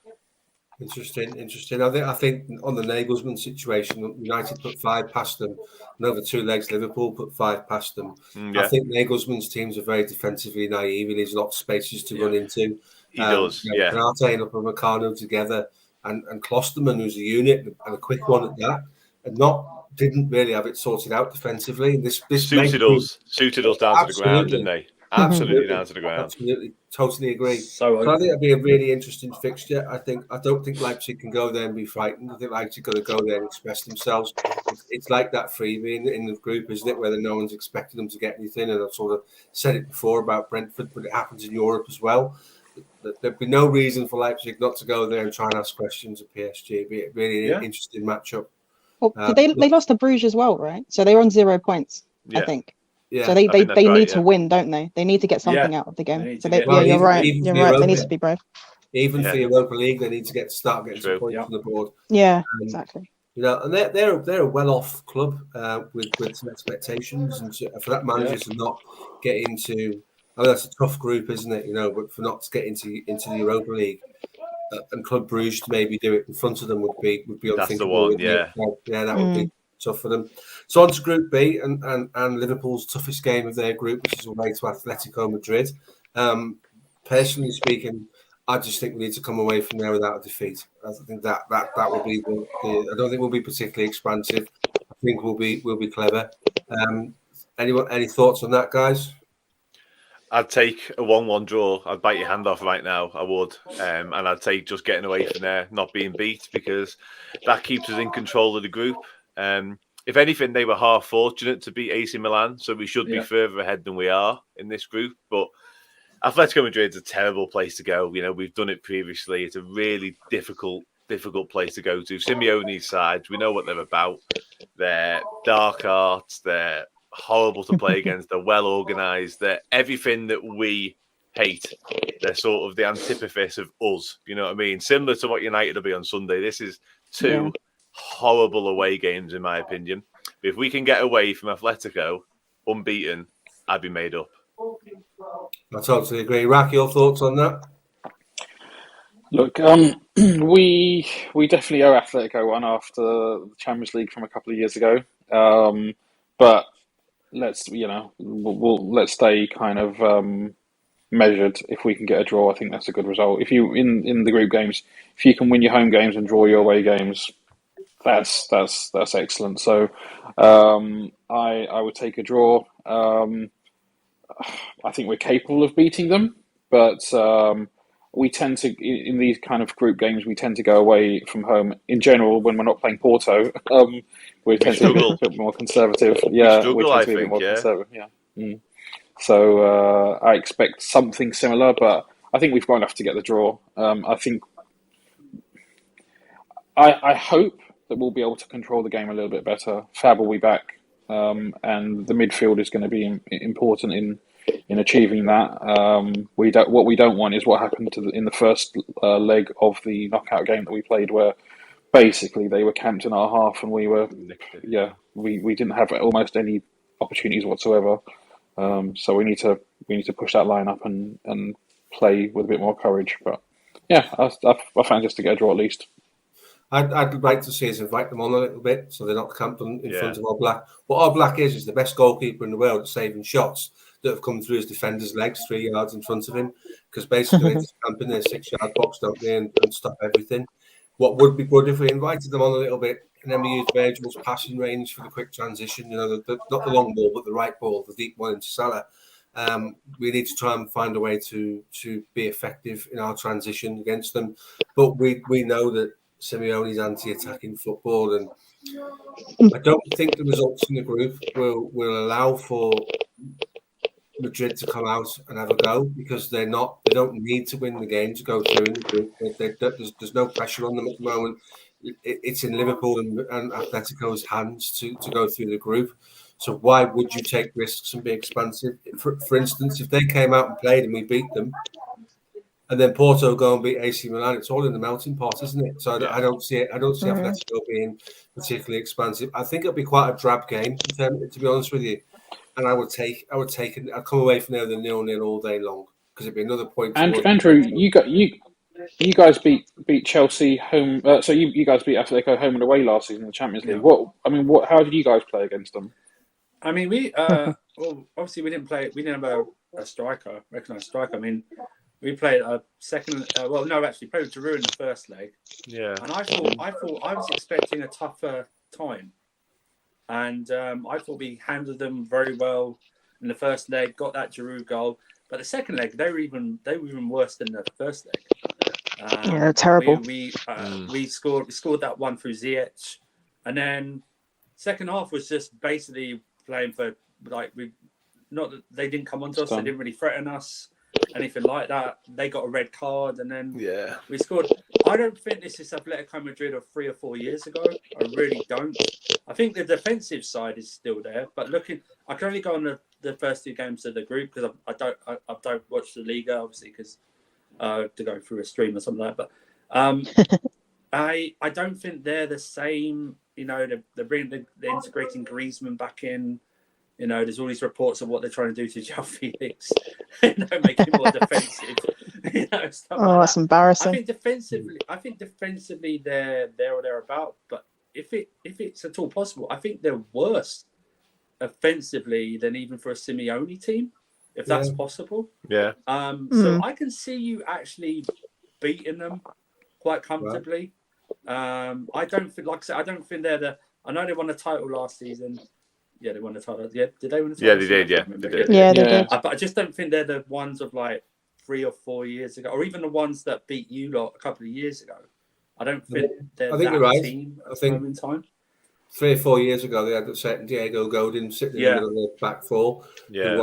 Interesting. I think on the Nagelsmann situation, United put 5 past them, and over 2 legs, Liverpool put 5 past them. I think Nagelsmann's teams are very defensively naive. He leaves a lot of spaces to run into. He does. Canate and Upamecano together, and Klosterman, who's a unit and a quick one at that, and didn't really have it sorted out defensively. This suited us down to the ground, didn't they? Absolutely down to the ground. Absolutely, totally agree. So I think it'd be a really interesting fixture. I don't think Leipzig can go there and be frightened. I think Leipzig got to go there and express themselves. It's like that freebie in the group, isn't it? Whether no one's expecting them to get anything, and I've sort of said it before about Brentford, but it happens in Europe as well. There'd be no reason for Leipzig not to go there and try and ask questions of PSG. It'd be a really interesting matchup. Well, they lost to Bruges as well, right? So they were on 0 points, I think. Yeah. So they need to win, don't they? They need to get something out of the game. So you're right. They need to be brave. Even for Europa League, they need to start getting some points on the board. Yeah, exactly. And they're a well-off club with some expectations, and for that manager to not get into, that's a tough group, isn't it? But for not to get into the Europa League, and Club Brugge to maybe do it in front of them would be unthinkable. That's the one, that would be tough for them. So on to Group B and Liverpool's toughest game of their group, which is away to Atletico Madrid. Personally speaking, I just think we need to come away from there without a defeat. I think that will be. I don't think we'll be particularly expansive. I think we'll be clever. Any thoughts on that, guys? I'd take a 1-1 draw. I'd bite your hand off right now. I would. And I'd take just getting away from there, not being beat, because that keeps us in control of the group. If anything, they were half fortunate to beat AC Milan, so we should be further ahead than we are in this group. But Atletico Madrid's a terrible place to go. We've done it previously. It's a really difficult place to go to. Simeone's side, we know what they're about. They're dark arts. They're horrible to play against. They're well organised. They're everything that we hate. They're sort of the antithesis of us. You know what I mean? Similar to what United will be on Sunday. This is two horrible away games, in my opinion. But if we can get away from Atletico unbeaten, I'd be made up. I totally agree. Rack, your thoughts on that? Look, we definitely owe Atletico one after the Champions League from a couple of years ago. But let's stay kind of measured. If we can get a draw, I think that's a good result. If you in the group games, if you can win your home games and draw your away games, that's excellent. So I would take a draw. I think we're capable of beating them, but we tend to, in these kind of group games, we tend to go away from home. In general, when we're not playing Porto, we tend to be a bit more conservative. Yeah, we tend to be a bit more conservative. Yeah. Mm. So I expect something similar, but I think we've got enough to get the draw. I hope that we'll be able to control the game a little bit better. Fab will be back, and the midfield is going to be important in achieving that. What we don't want is what happened in the first leg of the knockout game that we played, where basically they were camped in our half and we didn't have almost any opportunities whatsoever. So we need to push that line up and play with a bit more courage. But yeah, I fancy us to get a draw at least. I'd like to see us invite them on a little bit so they're not camped in front of Oblak. What Oblak is the best goalkeeper in the world at saving shots that have come through his defender's legs 3 yards in front of him, because basically they just camp in their 6-yard box, don't they, and stop everything. What would be good if we invited them on a little bit and then we used Virgil's passing range for the quick transition, not the long ball, but the right ball, the deep one into Salah. We need to try and find a way to be effective in our transition against them. But we know that Simeone's anti-attacking football, and I don't think the results in the group will allow for Madrid to come out and have a go, because they don't need to win the game to go through in the group. There's no pressure on them at the moment. It's in Liverpool and Atletico's hands to go through the group. So why would you take risks and be expansive? For instance, if they came out and played and we beat them, and then Porto go and beat AC Milan, it's all in the melting pot, isn't it? So I don't see it. I don't see Atletico being particularly expansive. I think it'll be quite a drab game, to be honest with you. And I'd come away from there with a 0-0 all day long, because it'd be another point. And Andrew, you guys beat Chelsea home. So you guys beat Atletico home and away last season in the Champions League. Yeah. How did you guys play against them? I mean, we obviously we didn't play. We didn't have a recognised striker. I mean, we played a second. Actually played with Giroud in the first leg. Yeah. And I thought I was expecting a tougher time, and I thought we handled them very well in the first leg. Got that Giroud goal, but the second leg they were even worse than the first leg. They're terrible. We scored that one through Ziyech, and then second half was just basically playing for they didn't come onto us. They didn't really threaten us, anything like that. They got a red card, and then we scored. I don't think this is Atletico Madrid of 3 or 4 years ago. I really don't. I think the defensive side is still there, but I can only go on the first 2 games of the group, because I don't watch the Liga, obviously, because to go through a stream or something like that. But I don't think they're the same. They're integrating Griezmann back in. There's all these reports of what they're trying to do to João Felix, make him more defensive. That's embarrassing. I think defensively they're there or thereabout. But if it's at all possible, I think they're worse offensively than even for a Simeone team, if that's possible. Yeah. So I can see you actually beating them quite comfortably. Right. I don't think, like I said, I don't think they're I know they won the title last season. Yeah, they won the title. Yeah, did they win the title? Yeah, they did. Yeah, they did. Yeah, they did. But I just don't think they're the ones of 3 or 4 years ago, or even the ones that beat you lot a couple of years ago. I don't think they're you're right. Team at the moment in time. 3 or 4 years ago, they had a certain Diego Godin sitting in the middle of the back four. Yeah.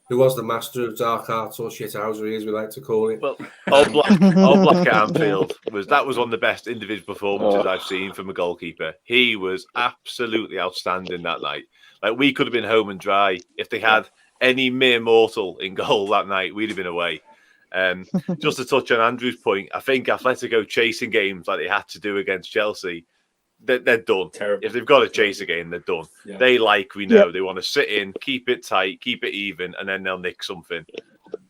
Who was the master of dark arts, or shithousery, as we like to call it. Well, Oblak at Anfield was one of the best individual performances I've seen from a goalkeeper. He was absolutely outstanding that night. We could have been home and dry. If they had any mere mortal in goal that night, we'd have been away. Just to touch on Andrew's point, I think Atletico chasing games like they had to do against Chelsea, they're done. Terrible. If they've got to chase a game, they're done. Yeah. They they want to sit in, keep it tight, keep it even, and then they'll nick something.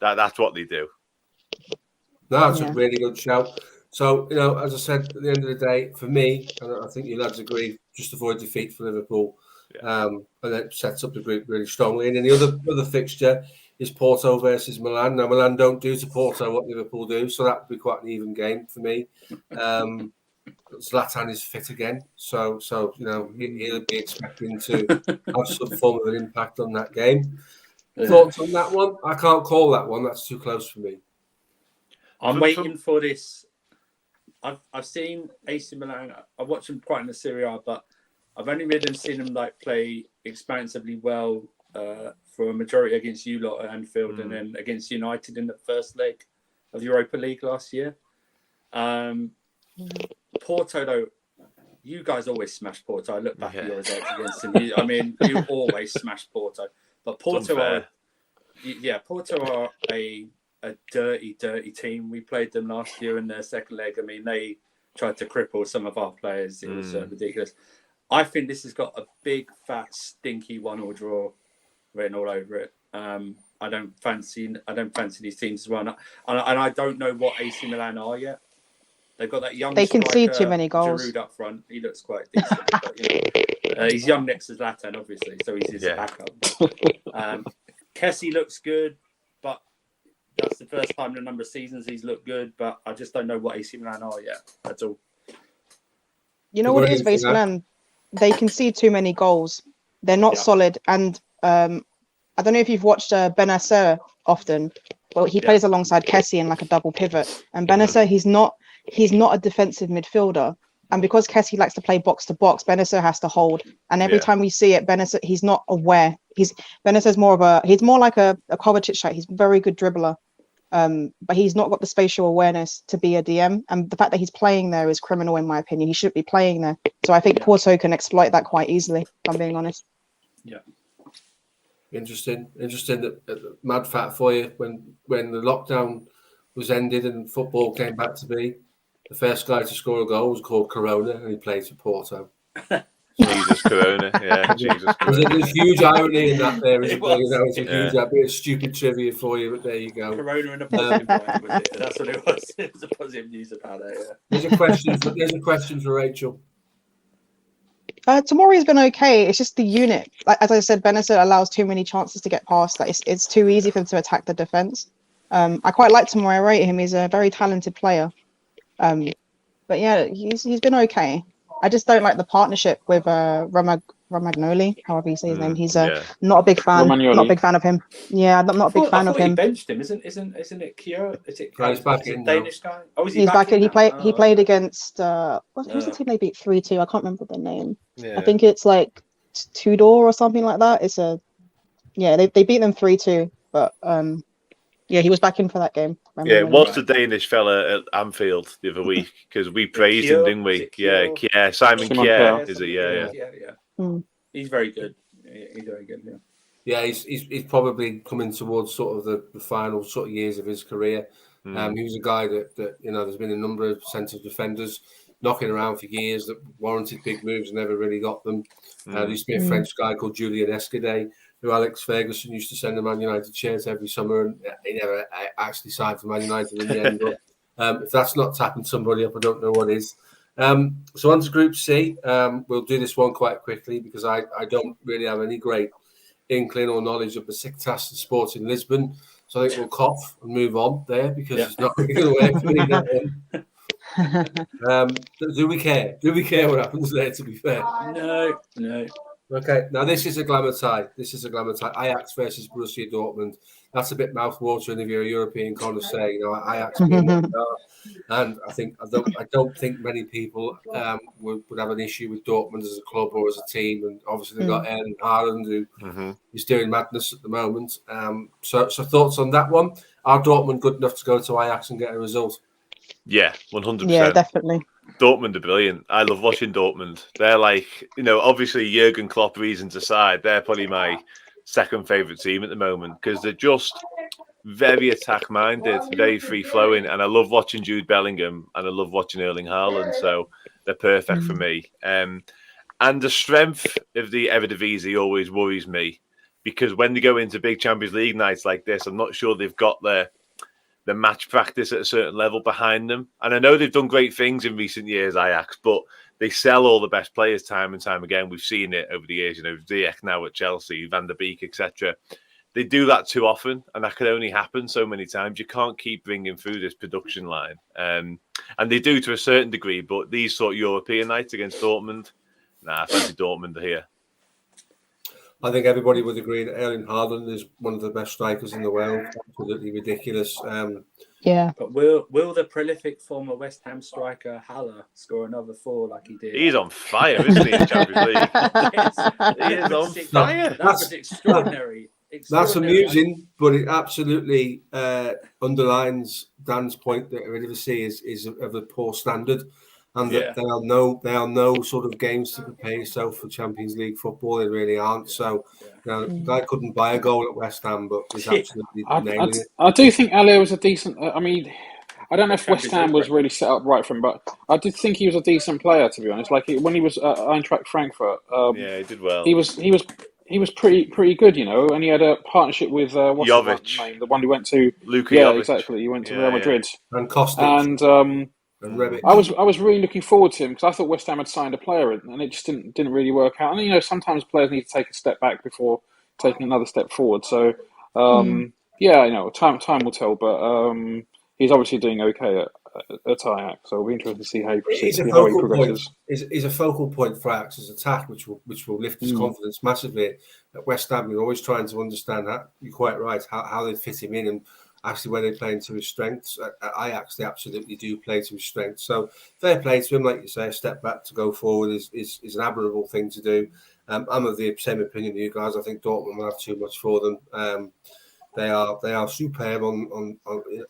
That's what they do. No, that's a really good shout. So, as I said, at the end of the day, for me, and I think you lads agree, just avoid defeat for Liverpool. And it sets up the group really strongly. And then the other fixture is Porto versus Milan. Now, Milan don't do to Porto what Liverpool do, so that would be quite an even game for me. Zlatan is fit again, so he'll be expecting to have some form of an impact on that game. Thoughts on that one? I can't call that one. That's too close for me. I'm waiting for this. I've seen AC Milan. I watched them quite in the Serie A, but I've only really seen them like play expansively well for a majority against you lot at Anfield, and then against United in the first leg of Europa League last year. Porto, though, you guys always smash Porto. I look back at your results against them. You always smash Porto. But Porto are a dirty team. We played them last year in their second leg. I mean, they tried to cripple some of our players. It was ridiculous. I think this has got a big, fat, stinky 1-1 draw written all over it. I don't fancy these teams as well, and I don't know what AC Milan are yet. They've got that young. They concede too many goals. Giroud up front. He looks quite decent. But, he's young next to Zlatan, obviously, so he's his backup. Kessie looks good, but that's the first time in a number of seasons he's looked good. But I just don't know what AC Milan are yet. That's all. You know what it is, AC Milan? They concede too many goals. They're not solid, and I don't know if you've watched Benacer often. Well, he plays alongside Kessie in like a double pivot, and Benacer he's not a defensive midfielder. And because Kessie likes to play box to box, Benacer has to hold. And every time we see it, Benacer, he's not aware. Benacer's more like a Kovacic type. He's a very good dribbler. But he's not got the spatial awareness to be a DM. And the fact that he's playing there is criminal, in my opinion. He shouldn't be playing there. So I think Porto can exploit that quite easily, if I'm being honest. Yeah. Interesting that mad fact for you. When the lockdown was ended and football came back to be, the first guy to score a goal was called Corona, and he played for Porto. Jesus Corona, Jesus Corona. There's huge irony in that there, isn't there? It's a huge, a bit of stupid trivia for you, but there you go. Corona and a positive line, was it? That's what it was. It was a positive news about it. Yeah. There's a question for Rachel. Tomori's been okay. It's just the unit. Like, as I said, Benacer allows too many chances to get past. Like, it's too easy for them to attack the defense. I quite like Tomori. I rate him. He's a very talented player. But yeah, he's been okay. I just don't like the partnership with Romagnoli, however you say his name. He's not a big fan. Not a big fan of him. Yeah, I'm not a big fan of him. He benched him, isn't it? Kyo? Is it? He's back in. Danish guy. Oh, he's back in. He played against. Who's the team they beat 3-2? I can't remember the name. Yeah. I think it's like Tudor or something like that. It's they beat them 3-2, but he was back in for that game. It was the Danish fella at Anfield the other week because we praised him, didn't we? Yeah, Simon Kjær, is it? Yeah. He's very good. He's very good. Yeah. Yeah, he's probably coming towards sort of the final sort of years of his career. He was a guy that there's been a number of centre defenders knocking around for years that warranted big moves and never really got them. There used to be a French guy called Julian Escudé, who Alex Ferguson used to send a Man United shirts every summer, and he never actually signed for Man United in the end. But if that's not tapping somebody up, I don't know what is. So on to Group C. We'll do this one quite quickly because I don't really have any great inkling or knowledge of the Besiktas and Sporting Lisbon. So I think we'll cough and move on there because it's not really going to work for me. Do we care? Do we care what happens there, to be fair? No. Okay, now this is a glamour tie. Ajax versus Borussia Dortmund. That's a bit mouth-watering if you're a European connoisseur. Ajax being what they are. And I don't think many people would have an issue with Dortmund as a club or as a team. And obviously they've got Erling Haaland, who is doing madness at the moment. So thoughts on that one? Are Dortmund good enough to go to Ajax and get a result? Yeah, 100%. Yeah, definitely. Dortmund are brilliant. I love watching Dortmund. They're like, obviously Jurgen Klopp reasons aside, they're probably my second favourite team at the moment because they're just very attack-minded, very free-flowing, and I love watching Jude Bellingham and I love watching Erling Haaland, so they're perfect for me. And the strength of the Eredivisie always worries me because when they go into big Champions League nights like this, I'm not sure they've got the match practice at a certain level behind them. And I know they've done great things in recent years, Ajax, but they sell all the best players time and time again. We've seen it over the years, Ziyech now at Chelsea, Van der Beek, etc. They do that too often, and that can only happen so many times. You can't keep bringing through this production line. And they do to a certain degree, but these sort of European nights against Dortmund, I fancy Dortmund here. I think everybody would agree that Erling Haaland is one of the best strikers in the world. Absolutely ridiculous. Yeah. But will the prolific former West Ham striker Haller score another 4 like he did? He's on fire, isn't he, in Champions League? He is on fire. That was extraordinary. That's amusing, but it absolutely underlines Dan's point that Eredivisie is of a poor standard, and that there are no sort of games to prepare yourself for Champions League football. They really aren't. So, the guy couldn't buy a goal at West Ham, but was absolutely nailing it. I do think Ali was a decent. I mean, I don't know if West Ham was really set up right for him, but I did think he was a decent player, to be honest. Like when he was at Eintracht Frankfurt, he did well. He was pretty good, and he had a partnership with what's Jovic, the name? The one who went to Luka yeah, Jovic. exactly. He went to Real Madrid and Kostic and Rebic. I was really looking forward to him because I thought West Ham had signed a player and it just didn't really work out. And sometimes players need to take a step back before taking another step forward. So time will tell, but he's obviously doing okay at Ajax. So it'll be interesting to see how he progresses. He's a focal point for Ajax's attack, which will lift his confidence massively. At West Ham, you're always trying to understand that. You're quite right how they fit him in and actually where they play into his strengths. At Ajax, they absolutely do play to his strengths. So fair play to him, like you say, a step back to go forward is an admirable thing to do. I'm of the same opinion of you guys. I think Dortmund will have too much for them. They are superb on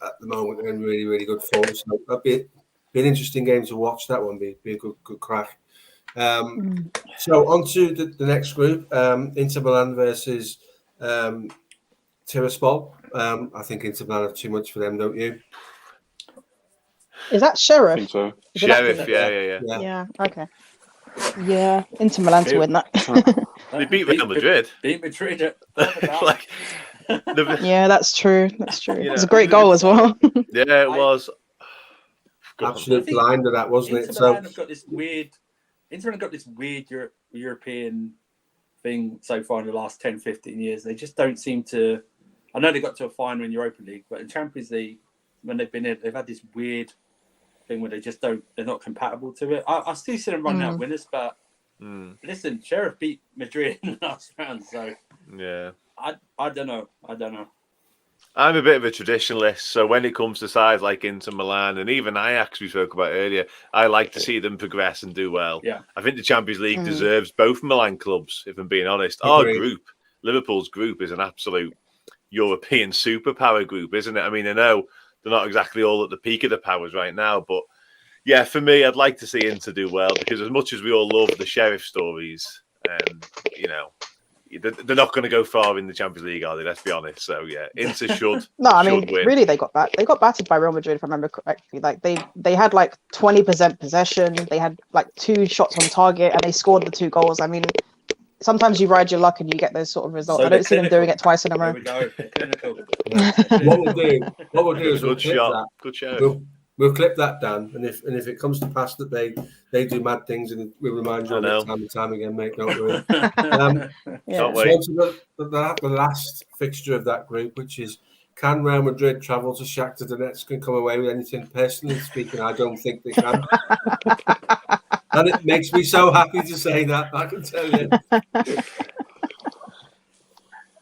at the moment. They're in really, really good form. So that'd be an interesting game to watch. That one be a good crack. So on to the next group. Inter Milan versus Tiraspol. I think Inter Milan have too much for them, don't you? Is that Sheriff? I think so. Sheriff, yeah. Yeah. Okay. Yeah, Inter Milan to win that. They beat Real Madrid. Beat Madrid. Yeah, that's true. It was a great goal as well. Yeah, it was. Absolute blinder that, wasn't it? Inter Milan have got this weird. Inter Milan got this weird European thing so far in the last 10, 15 years. They just don't seem to. I know they got to a final in Europa League, but in Champions League, when they've been in, they've had this weird thing where they just don't. They're not compatible to it. I still see them running out winners, but listen, Sheriff beat Madrid in the last round, so yeah. I don't know. I'm a bit of a traditionalist, so when it comes to sides like Inter Milan and even Ajax we spoke about earlier, I like to see them progress and do well. Yeah. I think the Champions League deserves both Milan clubs, if I'm being honest. Our group, Liverpool's group, is an absolute European superpower group, isn't it? I mean, I know they're not exactly all at the peak of the powers right now, but yeah, for me, I'd like to see Inter do well because as much as we all love the Sheriff stories, they're not going to go far in the Champions League, are they? Let's be honest. So yeah, Inter should. No, I mean, win. really, they got battered by Real Madrid, if I remember correctly. Like they had like 20% possession. They had like 2 shots on target, and they scored the 2 goals. I mean, sometimes you ride your luck and you get those sort of results. I don't see them doing it twice in a row. There we go. What we'll do is good shot. Good show. We'll clip that, Dan, and if it comes to pass that they do mad things, and we'll remind you of it time and time again, mate. Don't worry. Can't wait. So the last fixture of that group, which is can Real Madrid travel to Shakhtar Donetsk and come away with anything? Personally speaking, I don't think they can. And it makes me so happy to say that, I can tell you.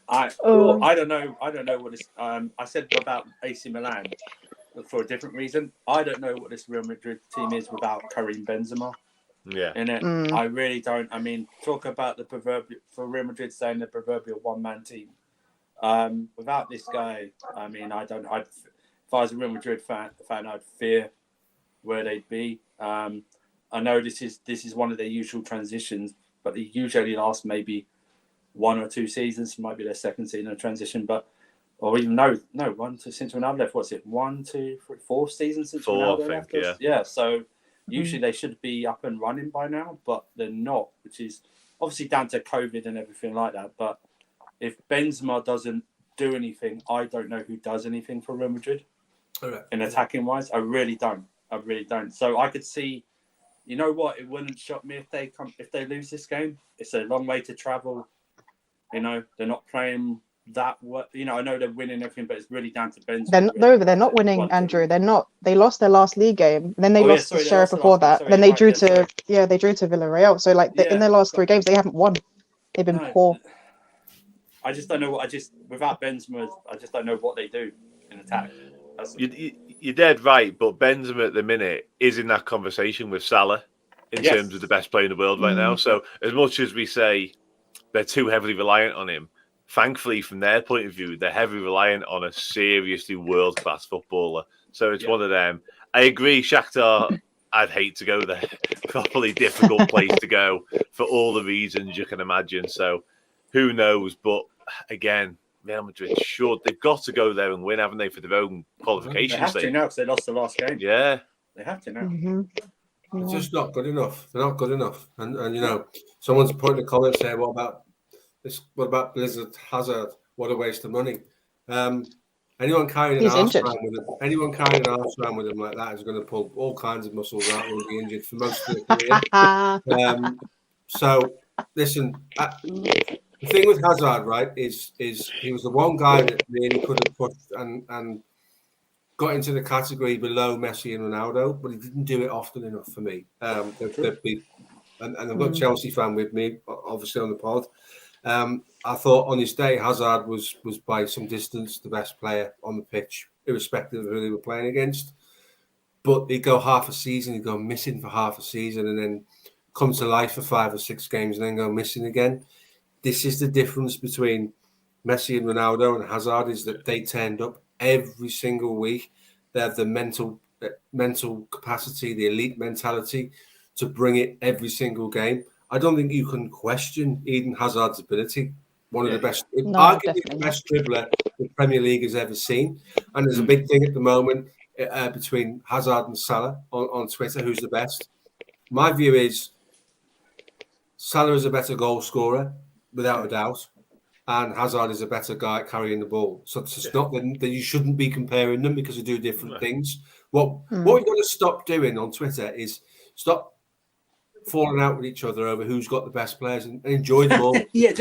I don't know what this. I said about AC Milan for a different reason. I don't know what this Real Madrid team is without Karim Benzema. Yeah, in it, I really don't. I mean, talk about the proverbial for Real Madrid saying the proverbial one-man team. Without this guy, I mean, if I was a Real Madrid fan, I'd fear where they'd be. I know this is one of their usual transitions, but they usually last maybe 1 or 2 seasons. It might be their second season of transition, or even since Ronaldo left. What's it? 1, 2, 3, 4 seasons since Ronaldo left. Yeah. So usually they should be up and running by now, but they're not, which is obviously down to COVID and everything like that. But if Benzema doesn't do anything, I don't know who does anything for Real Madrid in attacking wise. I really don't. So I could see. You know what? It wouldn't shock me if they lose this game. It's a long way to travel. You know, they're not playing that. I know they're winning everything, but it's really down to Benzema. They're not winning, Andrew. They're not. They lost their last league game. Then they lost to Sheriff before that. Then they drew to Villarreal. So in their last 3 games, they haven't won. They've been poor. I just don't know without Benzema, I just don't know what they do in attack. You're dead right, but Benzema at the minute is in that conversation with Salah in terms of the best player in the world right now. So as much as we say they're too heavily reliant on him, thankfully, from their point of view, they're heavily reliant on a seriously world-class footballer. So it's one of them. I agree, Shakhtar, I'd hate to go there. Properly difficult place to go for all the reasons you can imagine. So who knows? But again, Real Madrid they've got to go there and win, haven't they, for their own qualification? They have to now because they lost the last game. Yeah. They have to now. Mm-hmm. It's just not good enough. They're not good enough. And you know, someone's put in the comments there, what about this? What about Blizzard Hazard? What a waste of money. Anyone carrying an arse around with him, like that is going to pull all kinds of muscles out and be injured for most of the career. So listen, the thing with Hazard, right, is he was the one guy that really could have pushed and got into the category below Messi and Ronaldo, but he didn't do it often enough for me. And I've got a Chelsea fan with me, obviously on the pod. I thought on his day, Hazard was by some distance the best player on the pitch, irrespective of who they were playing against. But he'd go half a season, he'd go missing for half a season, and then come to life for 5 or 6 games, and then go missing again. This is the difference between Messi and Ronaldo and Hazard, is that they turned up every single week. They have the mental capacity, the elite mentality to bring it every single game. I don't think you can question Eden Hazard's ability. One of the best, arguably the best dribbler the Premier League has ever seen. And there's a big thing at the moment between Hazard and Salah on Twitter, who's the best. My view is Salah is a better goal scorer, without a doubt. And Hazard is a better guy at carrying the ball. So it's not that you shouldn't be comparing them because they do different things. What we've got to stop doing on Twitter is stop falling out with each other over who's got the best players and enjoy them all. Do you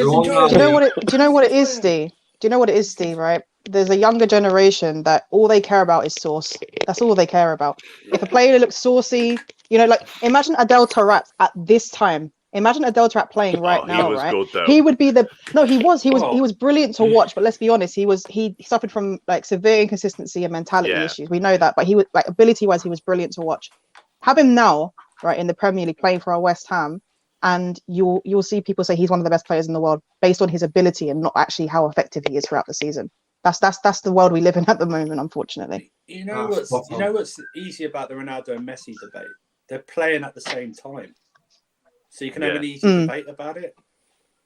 know what it is, Steve? Do you know what it is, Steve, right? There's a younger generation that all they care about is sauce. That's all they care about. If a player looks saucy, like imagine Adel Taarabt at this time. Imagine Adel Taarabt playing right now, right? Good, he would be he was brilliant to watch, but let's be honest, he suffered from like severe inconsistency and mentality issues. We know that, but he was like ability-wise, he was brilliant to watch. Have him now, right, in the Premier League playing for our West Ham, and you'll see people say he's one of the best players in the world based on his ability and not actually how effective he is throughout the season. That's the world we live in at the moment, unfortunately. You know what's easy about the Ronaldo and Messi debate? They're playing at the same time. So you can have an easy debate about it.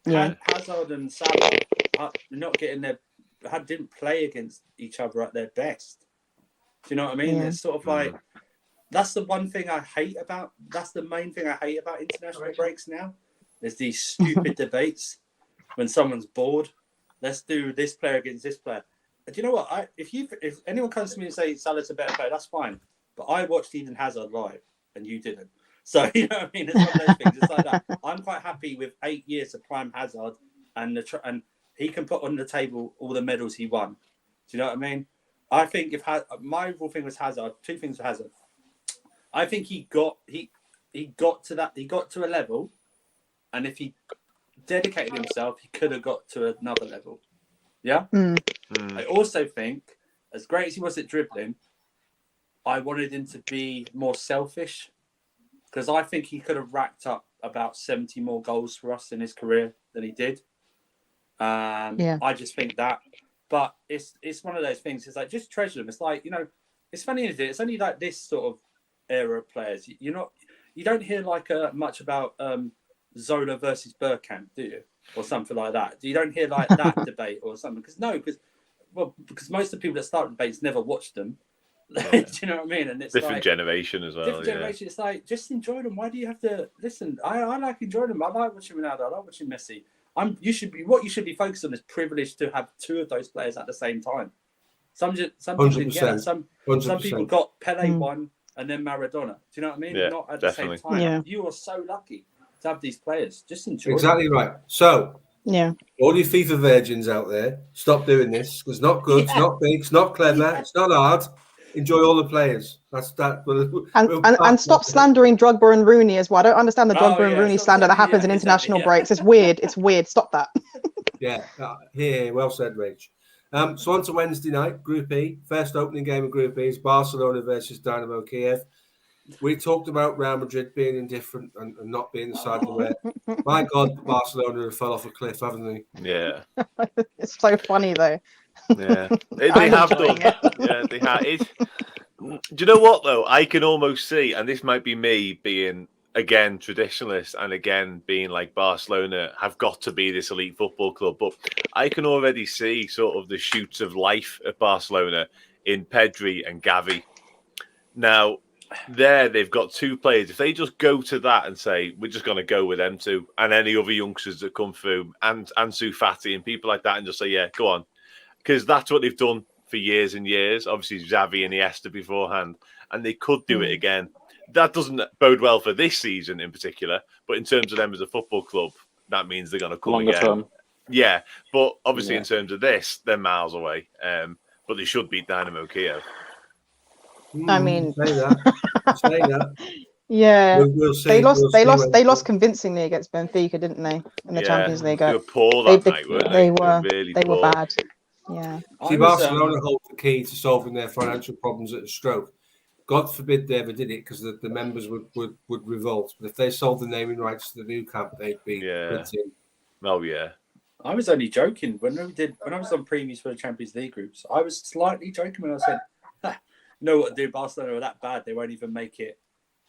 Yeah. Hazard and Salah are not getting didn't play against each other at their best. Do you know what I mean? Yeah. It's sort of like that's the one thing I hate about. That's the main thing I hate about international breaks now. There's these stupid debates when someone's bored. Let's do this player against this player. Do you know what? If anyone comes to me and says Salah's a better player, that's fine. But I watched Eden Hazard live, and you didn't. So, you know what I mean? It's one of those things. It's like that. I'm quite happy with 8 years of prime Hazard, and he can put on the table all the medals he won. Do you know what I mean? I think my real thing was Hazard, 2 things for Hazard. I think he got to a level, and if he dedicated himself, he could have got to another level. Yeah? I also think, as great as he was at dribbling, I wanted him to be more selfish. Because I think he could have racked up about 70 more goals for us in his career than he did. I just think that. But it's one of those things. It's like, just treasure them. It's like, it's funny, isn't it? It's only like this sort of era of players. You don't hear like much about Zola versus Bergkamp, do you? Or something like that. You don't hear like that debate or something. Because most of the people that start debates never watch them. Do you know what I mean? And it's different generation as well. Different generation. It's like, just enjoy them. Why do you have to listen? I like enjoying them. I like watching Ronaldo. I like watching Messi. You should be focused on is privileged to have 2 of those players at the same time. Some people didn't get it. Some people got Pele one and then Maradona. Do you know what I mean? Yeah, not at the same time. Yeah. You are so lucky to have these players. Just enjoy exactly them. Right. So yeah, all you FIFA virgins out there, stop doing this. It's not good. It's not big. It's not clever. It's not hard. Enjoy all the players. That's that. And stop slandering Drogba and Rooney as well. I don't understand the Drogba and Rooney slander that happens in international breaks. It's weird. It's weird. Stop that. Yeah. Well said, Rach. So on to Wednesday night, Group E. First opening game of Group E is Barcelona versus Dynamo Kiev. We talked about Real Madrid being indifferent and not being the side to wear. My God, Barcelona have fell off a cliff, haven't they? Yeah. It's so funny though. Yeah. They I'm have enjoying done. Yeah, they have. Do you know what, though? I can almost see, and this might be me being, again, traditionalist and again being like Barcelona have got to be this elite football club, but I can already see sort of the shoots of life at Barcelona in Pedri and Gavi. Now, there they've got two players. If they just go to that and say, we're just going to go with them two, and any other youngsters that come through, and Ansu Fati and people like that, and just say, yeah, go on. Because that's what they've done for years and years. Obviously, Xavi and Iniesta beforehand, and they could do it again. That doesn't bode well for this season in particular, but in terms of them as a football club, that means they're going to come Longer again. term. Yeah, but obviously in terms of this, they're miles away. But they should beat Dynamo Kiev. I mean, say that. Yeah, We'll see. They lost convincingly against Benfica, didn't they? In the Champions League. They were poor that night, weren't they? They were bad. Yeah. See, Barcelona hold the key to solving their financial problems at a stroke. God forbid they ever did it, because the members would revolt. But if they sold the naming rights to the new camp, they'd be printing. Oh yeah. I was only joking when I was on previews for the Champions League groups. I was slightly joking when I said, "No, what do Barcelona are that bad? They won't even make it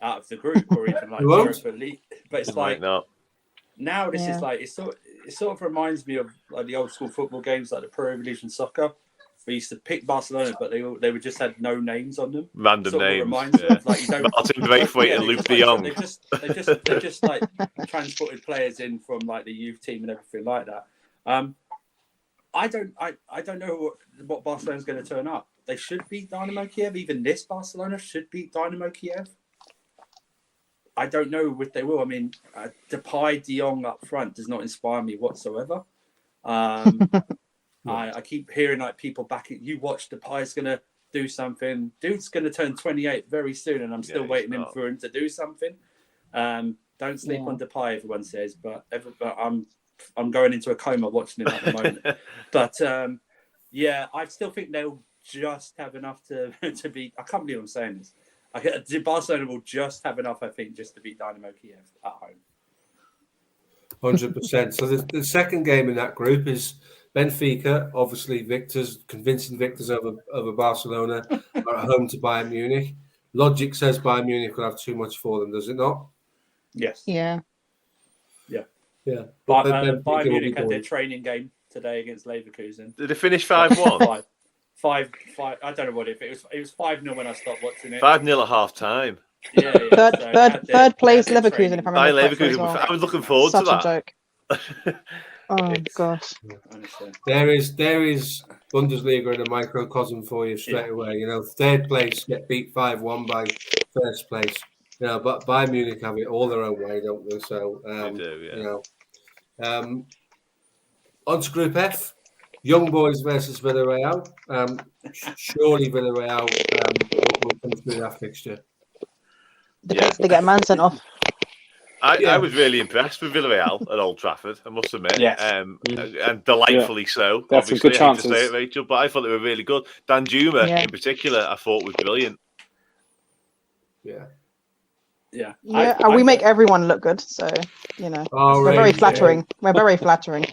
out of the group or even like Europa League." But it's like now this is like it sort of reminds me of like the old school football games, like the Pro Evolution Soccer. We used to pick Barcelona, but they would just had no names on them. Random names. Reminds me of, like, you don't. Martin Braithwaite and Luke De Jong. They've just like transported players in from like the youth team and everything like that. I don't know what Barcelona's going to turn up. They should beat Dynamo Kiev. Even this Barcelona should beat Dynamo Kiev. I don't know if they will. I mean, Depay, De Jong up front does not inspire me whatsoever. I keep hearing like people back at you watch Depay's going to do something. Dude's going to turn 28 very soon, and I'm still waiting for him to do something. Don't sleep on Depay, everyone says, but I'm going into a coma watching him at the moment. But I still think they'll just have enough to beat. I can't believe I'm saying this. Barcelona will just have enough, I think, just to beat Dynamo Kiev at home. 100%. So the second game in that group is Benfica, obviously convincing victors over Barcelona, are at home to Bayern Munich. Logic says Bayern Munich will have too much for them, does it not? Yes. Yeah. But Bayern Munich had their training game today against Leverkusen. Did they finish 5-1? 5. I don't know what it was. It was 5-0 when I stopped watching it. 5-0 at half time. Yeah. Third place Leverkusen, if I remember correctly. Well. I was looking forward to that. Such a joke. Oh gosh. There is Bundesliga in a microcosm for you straight away. You know, third place get beat 5-1 by first place. You know, but Bayern Munich have it all their own way, don't they? So they do, yeah. You know, on to Group F. Young Boys versus Villarreal. Surely Villarreal will come through that fixture. Depends if they get a man sent off. I was really impressed with Villarreal at Old Trafford, I must admit. Yes. And delightfully so. That's some good chances. I hate to say it, Rachel, but I thought they were really good. Danjuma, in particular, I thought was brilliant. Yeah. We make everyone look good, so you know we're very flattering. We're very flattering.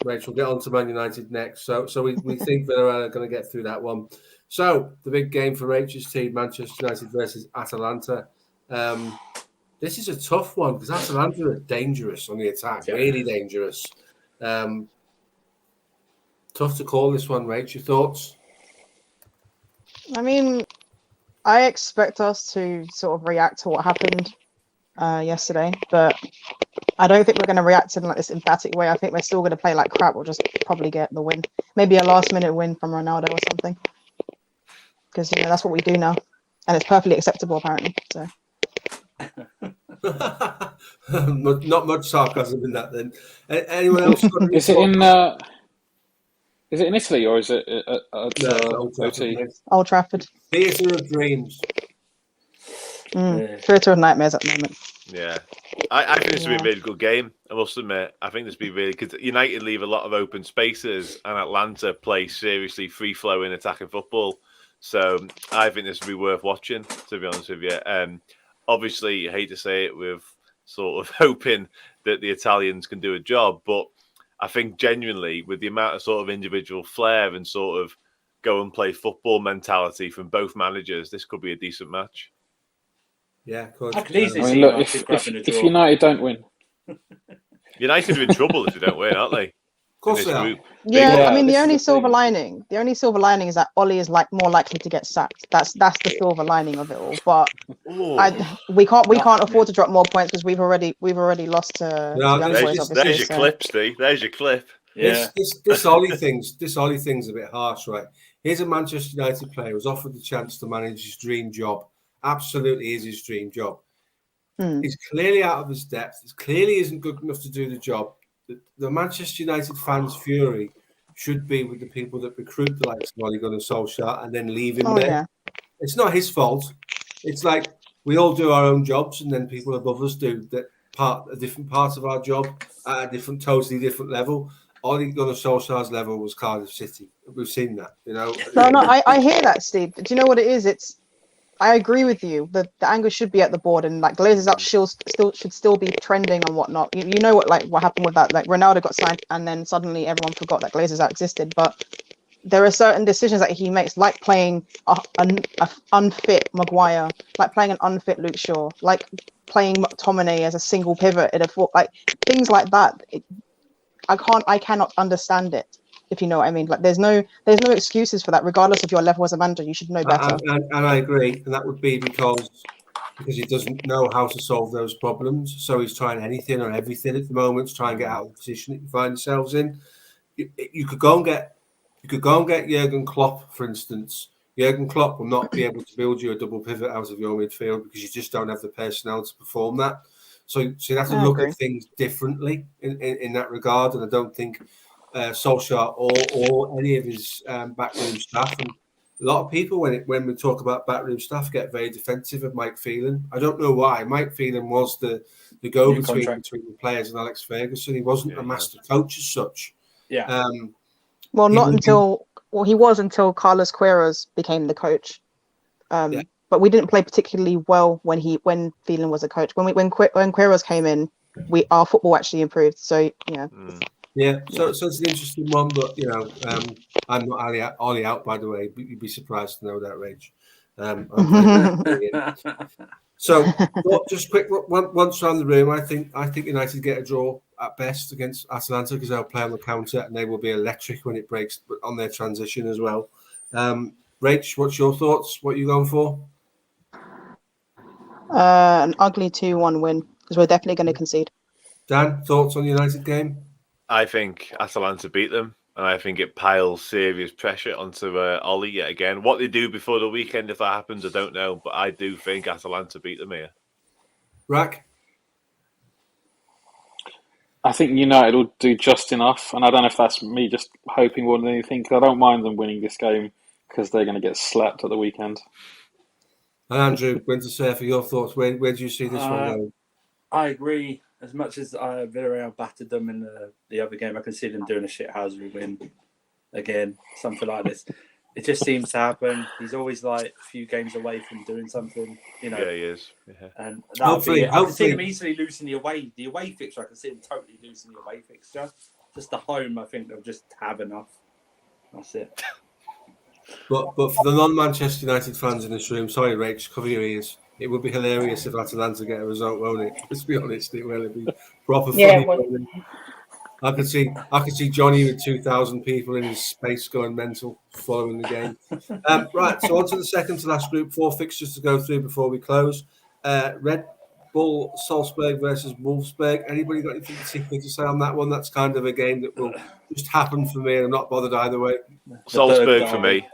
Rachel, get on to Man United next. So we think Villarreal are going to get through that one. So the big game for Rachel's team, Manchester United versus Atalanta. This is a tough one because Atalanta are dangerous on the attack, really dangerous. Tough to call this one, Rach. Your thoughts? I mean, I expect us to sort of react to what happened yesterday, but I don't think we're going to react in like this emphatic way. I think we're still going to play like crap. We'll just probably get the win. Maybe a last-minute win from Ronaldo or something. Because, you know, that's what we do now. And it's perfectly acceptable, apparently. So. Not much sarcasm in that then. Anyone else? Is it in Italy or is it at OT? Old Trafford. Theatre of dreams. Theatre of nightmares at the moment. Yeah, I think this will be a really good game. I must admit, I think this will be really because United leave a lot of open spaces, and Atlanta play seriously free-flowing attacking football. So I think this will be worth watching. To be honest with you, obviously, I hate to say it, with sort of hoping that the Italians can do a job, but I think genuinely, with the amount of sort of individual flair and sort of go and play football mentality from both managers, this could be a decent match. Yeah, of course. I could easily see look, United grabbing a if draw. United don't win, United are in trouble if they don't win, aren't they? Of course they are. Yeah, Yeah, I mean, this the is only the silver thing. lining is that Ollie is like more likely to get sacked. That's the silver lining of it all. But we can't afford to drop more points because we've already lost to No, Young there's Boys. just- Obviously, There's your so. clip, Steve. There's your clip. Yeah. This Ollie thing's a bit harsh, right? Here's a Manchester United player who's offered the chance to manage his dream job. Absolutely is his dream job. He's clearly out of his depth. He clearly isn't good enough to do the job. The Manchester United fans' fury should be with the people that recruit the likes of Ole Gunnar Solskjaer and then leave him there. Yeah. It's not his fault. It's like we all do our own jobs, and then people above us do a different part of our job at a totally different level. Ole Gunnar Solskjaer's level was Cardiff City. We've seen that, No, I hear that, Steve. Do you know what it is? I agree with you. The anger should be at the board, and like Glazers out should still be trending and whatnot. You know what happened with that? Like Ronaldo got signed, and then suddenly everyone forgot that Glazers out existed. But there are certain decisions that he makes, like playing an unfit Maguire, like playing an unfit Luke Shaw, like playing McTominay as a single pivot in like things like that. I cannot understand it. If you know what I mean, like there's no excuses for that, regardless of your level as a manager. You should know better. And I agree, and that would be because he doesn't know how to solve those problems. So he's trying anything or everything at the moment to try and get out of the position that you find yourselves in. You could go and get Jurgen Klopp, for instance. Jurgen Klopp will not be able to build you a double pivot out of your midfield because you just don't have the personnel to perform that. So you have to look at things differently in that regard, and I don't think Solskjaer or any of his backroom staff, and a lot of people when we talk about backroom staff get very defensive of Mike Phelan. I don't know why. Mike Phelan was the go-between between the players and Alex Ferguson. He wasn't a master coach as such. Yeah. He was until Carlos Queiroz became the coach. But we didn't play particularly well when Phelan was a coach. When Queiroz came in, our football actually improved. So yeah. Yeah, so it's an interesting one, but I'm not Ollie out, by the way. You'd be surprised to know that, Rach. So, just quick, once around the room, I think United get a draw at best against Atalanta because they'll play on the counter and they will be electric when it breaks on their transition as well. Rach, what's your thoughts? What are you going for? An ugly 2-1 win because we're definitely going to concede. Dan, thoughts on the United game? I think Atalanta beat them, and I think it piles serious pressure onto Ollie yet again. What they do before the weekend, if that happens, I don't know, but I do think Atalanta beat them here. Rack? I think United will do just enough, and I don't know if that's me just hoping more than anything, because I don't mind them winning this game because they're going to get slapped at the weekend. And Andrew, Winter Surfer, your thoughts? Where do you see this one going? I agree. As much as Villarreal battered them in the other game, I can see them doing a shithousery win again, something like this. It just seems to happen. He's always like a few games away from doing something, Yeah, he is. Yeah. And hopefully, I can see him easily losing the away fixture. I can see him totally losing the away fixture. Just the home, I think they'll just have enough. That's it. But for the non-Manchester United fans in this room, sorry, Rach, cover your ears. It would be hilarious if Atalanta get a result, won't it? Let's be honest, it will. It'd be proper funny. I could see Johnny with 2,000 people in his space going mental following the game. Right, so on to the second to last group, 4 fixtures to go through before we close. Red Bull Salzburg versus Wolfsburg. Anybody got anything particular to say on that one? That's kind of a game that will just happen for me, and I'm not bothered either way. Salzburg for me.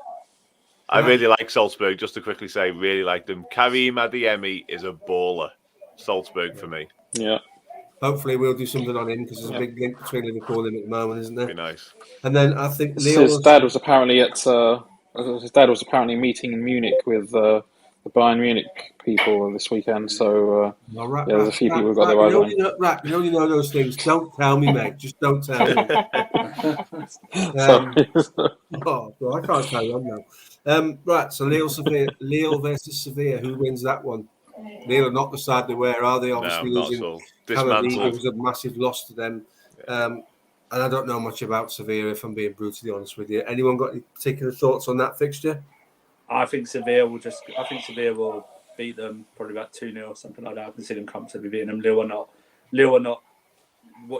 I really like Salzburg, just to quickly say, really like them. Karim Adeyemi is a baller. Salzburg for me. Yeah. Hopefully we'll do something on him because there's a big link between Liverpool and him at the moment, isn't there? Be nice. And then I think His dad was apparently meeting in Munich with the the Bayern Munich people this weekend. So Right, there's a few people who've got their eyes on him. You only know those things. Don't tell me, mate. Just don't tell me. Sorry. I can't carry on now. Right, so Lille versus Sevilla. Who wins that one? Lille are not the side they were, are they? Obviously No, not losing at all. Camavinga Dismantled. was a massive loss to them. And I don't know much about Sevilla, if I'm being brutally honest with you. Anyone got any particular thoughts on that fixture? I think Sevilla will beat them probably about 2-0 or something like that. I can see them comfortably beating them. Lille are not,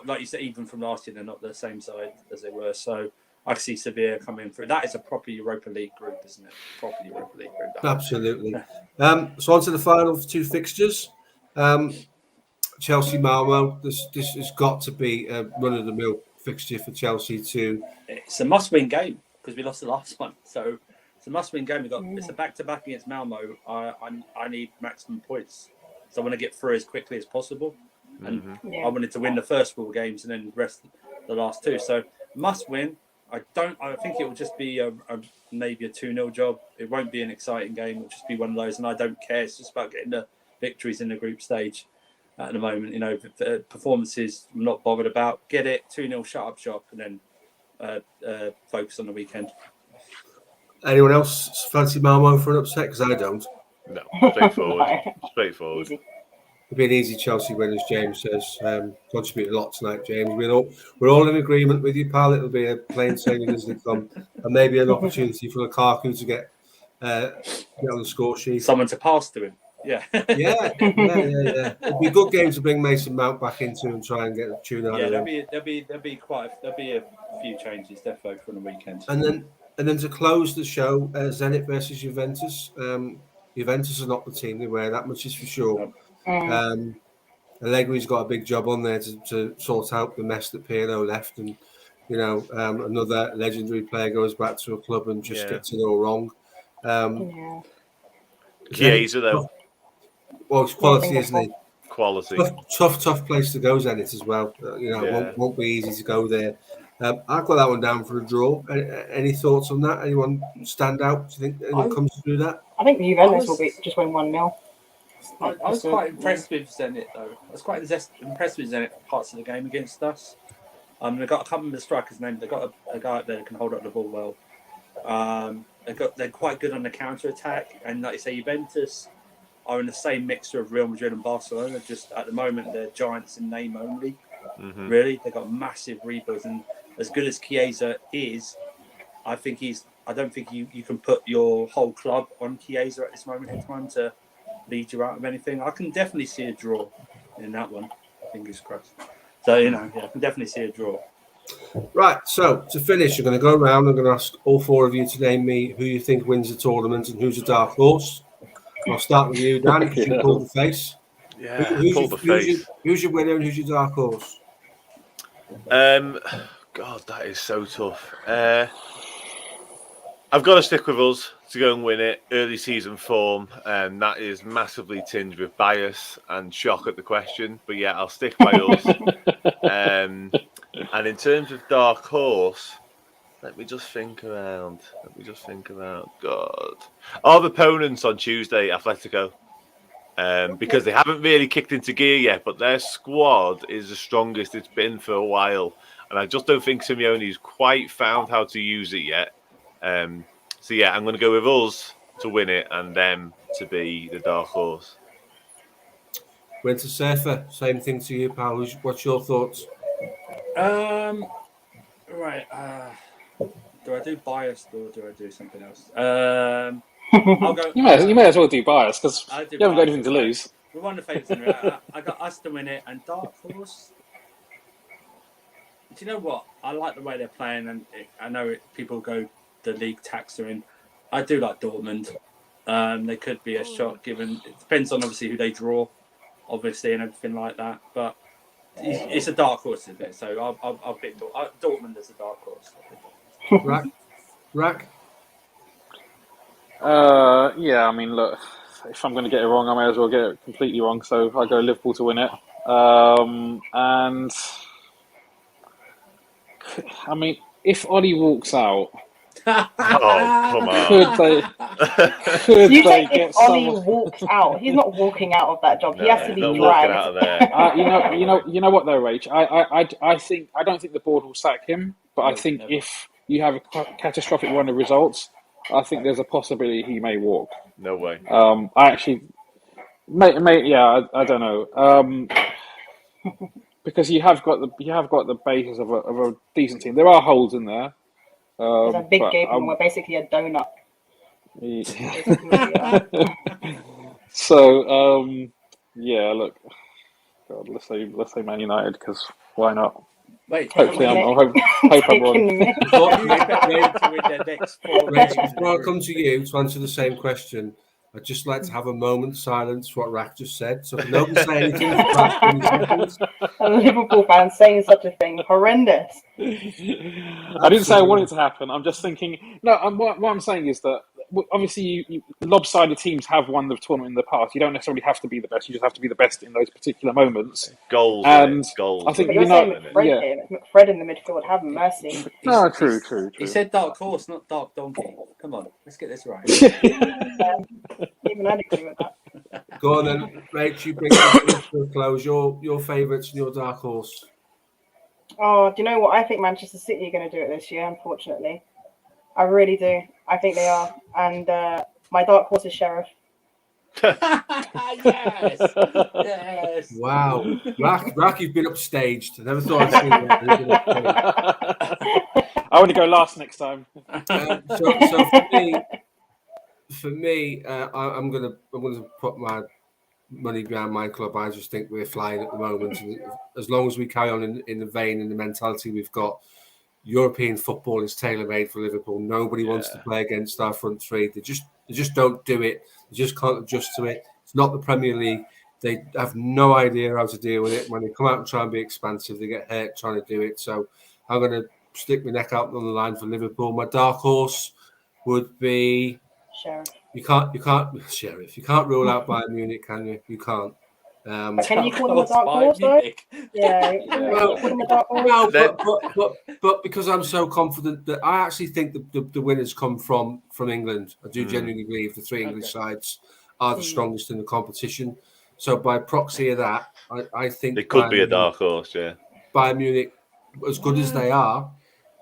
like you said, even from last year, they're not the same side as they were. So I see Sevilla coming through. That is a proper Europa League group, isn't it? Proper Europa League group. Absolutely. So on to the final two fixtures. Chelsea Malmo. This has got to be a run-of-the-mill fixture for Chelsea too. It's a must-win game because we lost the last one. So it's a must-win game. It's a back-to-back against Malmo. I need maximum points, so I want to get through as quickly as possible. And I wanted to win the first 4 games and then rest the last 2. So must win. I think it will just be maybe a 2-0 job. It won't be an exciting game. It'll just be one of those, and I don't care. It's just about getting the victories in the group stage. At the moment, performances I'm not bothered about. Get it 2-0, shut up shop, and then focus on the weekend. Anyone else fancy Malmo for an upset? Because I don't. No, straightforward. It'll be an easy Chelsea win, as James says. Contribute a lot tonight, James. We're all in agreement with you, pal. It'll be a plain sailing as they come, and maybe an opportunity for Lukaku to get on the score sheet. Someone to pass to him. Yeah. Yeah. It'd be a good game to bring Mason Mount back into and try and get the tune out of him. There'll be a few changes definitely for the weekend. And then to close the show, Zenit versus Juventus. Juventus are not the team they were. That much is for sure. Allegri's got a big job on there to sort out the mess that Pirlo left, and another legendary player goes back to a club and just gets it all wrong. Chiesa though. Well, it's quality, isn't it? Quality. Tough place to go, Zenit, as well. It won't be easy to go there. I've got that one down for a draw. Any thoughts on that? Anyone stand out? Do you think anyone comes through that? I think Juventus will just win 1-0. I was quite impressed with Zenit, though. I was quite impressed with Zenit parts of the game against us. They got a couple of the strikers' names. They got a guy up there that can hold up the ball well. They're quite good on the counter attack, and like you say, Juventus are in the same mixture of Real Madrid and Barcelona. Just at the moment, they're giants in name only. Really, they've got massive rebuilds, and as good as Chiesa is, I don't think you can put your whole club on Chiesa at this moment in time to lead you out of anything. I can definitely see a draw in that one. Fingers crossed. So I can definitely see a draw. Right, so to finish, I'm going to go around. I'm going to ask all 4 of you to name me who you think wins the tournament and who's a dark horse. I'll start with you, Dan, because you pulled the face. Yeah, pulled the face. Who's your winner and who's your dark horse? God, that is so tough. I've got to stick with us to go and win it. Early season form, and that is massively tinged with bias and shock at the question. But yeah, I'll stick by us. And in terms of dark horse, let me just think around. God, our opponents on Tuesday, Atletico, because they haven't really kicked into gear yet, but their squad is the strongest it's been for a while, and I just don't think Simeone's quite found how to use it yet. So yeah, I'm going to go with us to win it and them to be the dark horse. Winter Surfer, same thing to you, pal. What's your thoughts? Right. Do I do biased or do I do something else? I'll go. You may as well do bias because you haven't got anything to lose. We won the favourites. I got us to win it, and dark horse. Do you know what? I like the way they're playing, and I know people go the league taxer in. I do like Dortmund. They could be a shot given. It depends on obviously who they draw, obviously, and everything like that. But it's a dark horse, isn't it? So I'll pick Dortmund as a dark horse. Rack. Yeah, I mean, look, if I'm going to get it wrong, I may as well get it completely wrong. So I go Liverpool to win it. And I mean, if Ollie walks out, Oh, come on. Could You they think get if Ollie someone? walks out, he's not walking out of that job. He has to be not walking dragged. out of there. You know what though, Rach? I don't think the board will sack him, but I No, think never. if you have a catastrophic run of results, I think there's a possibility he may walk. No way. I actually, yeah, I don't know, because you have got the basis of a decent team. There are holes in there. There's a big but gaping and we're basically a donut. Yeah. Basically what we are. So, yeah, look, God, let's say Man United, because why not? Wait, Hopefully, I'm Taking the wrong. mick. Before, you expect Real to win their next 4 Rach, games? before I come to you to answer the same question, I'd just like to have a moment's silence for what Rack just said. So, if nobody say anything for about 20 seconds. A Liverpool fan saying such a thing. Horrendous. I didn't say I wanted it to happen. I'm just thinking. No, what I'm saying is that obviously, lopsided teams have won the tournament in the past. You don't necessarily have to be the best. You just have to be the best in those particular moments. Goals. And goals. I think But you're saying McFred here. It's McFred in the midfield. Have mercy. No, true. He said dark horse, not dark donkey. Come on, let's get this right. Even I'd agree with that. Go on then, Rach, you bring it to a close. Your favourites and your dark horse. Oh, do you know what? I think Manchester City are going to do it this year, unfortunately. I really do. I think they are. And my dark horse is Sheriff. Yes. Wow. Rack, you've been upstaged. I never thought I'd see that. I want to go last next time. So for me, I'm gonna put my money behind my club. I just think we're flying at the moment, and as long as we carry on in the vein and the mentality we've got, European football is tailor-made for Liverpool. Nobody wants to play against our front three. They just don't do it. They just can't adjust to it. It's not the Premier League. They have no idea how to deal with it. When they come out and try and be expansive, they get hurt trying to do it. So I'm going to stick my neck out on the line for Liverpool. My dark horse would be Sheriff. You can't Sheriff. You can't rule out Bayern Munich, can you? You can't. Can you call them a dark horse though? Yeah. Call them a dark horse. No, but because I'm so confident that I actually think the winners come from England. I do genuinely believe the three English sides are the strongest in the competition. So by proxy of that, I think it could be a dark horse. Yeah, Bayern Munich, as good as they are.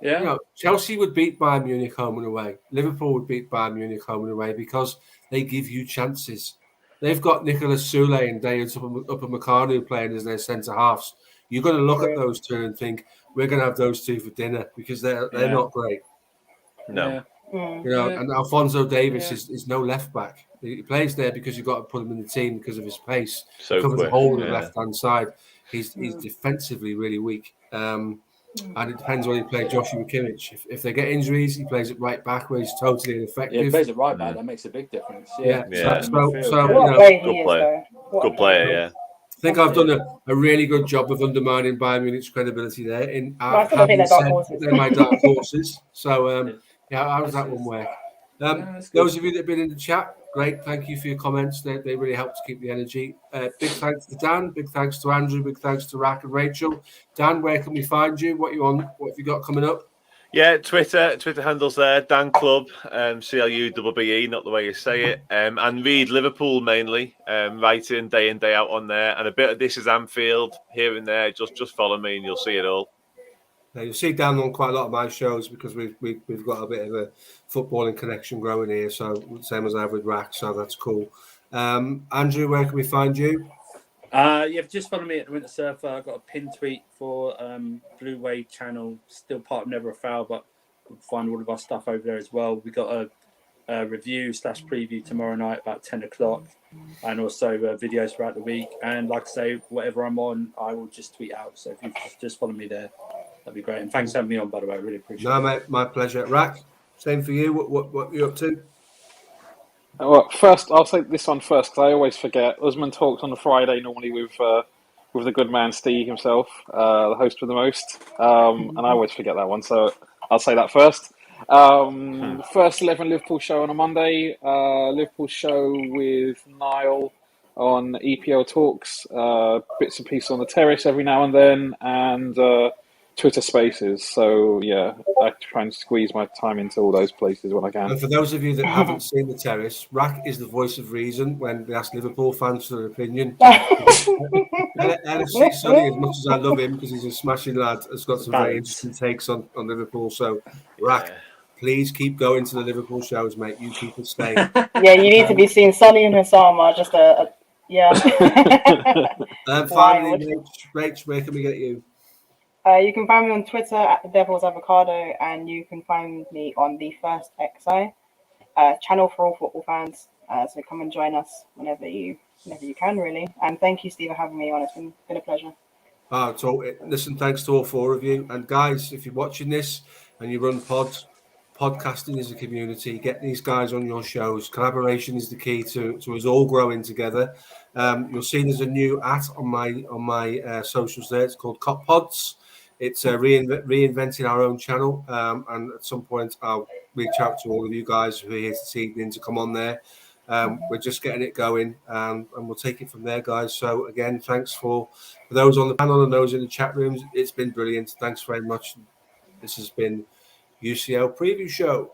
Yeah. You know, Chelsea would beat Bayern Munich home and away. Liverpool would beat Bayern Munich home and away because they give you chances. They've got Nicolas Soule and Dayot Upamecano playing as their centre halves. You're going to look at those two and think we're going to have those two for dinner because they're not great. No. You know, and Alphonso Davies is no left back. He plays there because you've got to put him in the team because of his pace. So he covers quick, the whole of the left hand side. He's defensively really weak. And it depends when he plays Joshua Kimmich. If they get injuries, he plays it right back where he's totally ineffective. Yeah, he plays it right back. That makes a big difference. So you What know, player he good is, player. though. Good player, yeah. I think I've done a really good job of undermining Bayern Munich's credibility there. I still think they're dark horses. They're my dark horses. So, how does that one work? Those of you that have been in the chat, great. Thank you for your comments. They really help to keep the energy. Big thanks to Dan. Big thanks to Andrew. Big thanks to Rack and Rachel. Dan, where can we find you? What you on? What have you got coming up? Yeah, Twitter handles there, Dan Club, CLUBBE, not the way you say it, and read Liverpool mainly, writing day in, day out on there, and a bit of This Is Anfield here and there. Just follow me and you'll see it all. You'll see Dan on quite a lot of my shows because we've got a bit of a footballing connection growing here, so same as I have with Rack, so that's cool. Andrew, where can we find you? Just follow me at the Winter Surfer. I've got a pin tweet for Blue Wave channel, still part of Never a Foul, but you can find all of our stuff over there as well. We got a review / preview tomorrow night about 10 o'clock, and also videos throughout the week. And like I say, whatever I'm on, I will just tweet out. So if you just follow me there, that'd be great. And thanks for having me on, by the way. I really appreciate it. No, mate, my pleasure. Rack, same for you. What you up to? Well, first, I'll say this one first because I always forget. Usman talks on a Friday normally with the good man Steve himself, the host with the most, and I always forget that one. So I'll say that first. First 11 Liverpool show on a Monday. Liverpool show with Niall on EPL Talks. Bits and pieces on the terrace every now and then, and Twitter Spaces. So yeah, I try and squeeze my time into all those places when I can. And for those of you that haven't seen the terrace, Rack is the voice of reason when they ask Liverpool fans for their opinion. LFC Sonny, as much as I love him because he's a smashing lad, has got some very interesting takes on Liverpool. So, Rack, please keep going to the Liverpool shows, mate. You keep us staying. Yeah, you need to be seeing Sonny and Hussam are just yeah. And finally, Rach, where can we get you? You can find me on Twitter at the Devil's Avocado, and you can find me on the First XI channel for all football fans. So come and join us whenever you can, really. And thank you, Steve, for having me on. It's been a pleasure. So listen, thanks to all four of you. And guys, if you're watching this and you run pods, podcasting is a community. Get these guys on your shows. Collaboration is the key to us all growing together. You'll see there's a new on my socials there. It's called Cop Pods. It's reinventing our own channel. And at some point, I'll reach out to all of you guys who are here this evening to come on there. We're just getting it going, and we'll take it from there, guys. So again, thanks for those on the panel and those in the chat rooms. It's been brilliant. Thanks very much. This has been UCL Preview Show.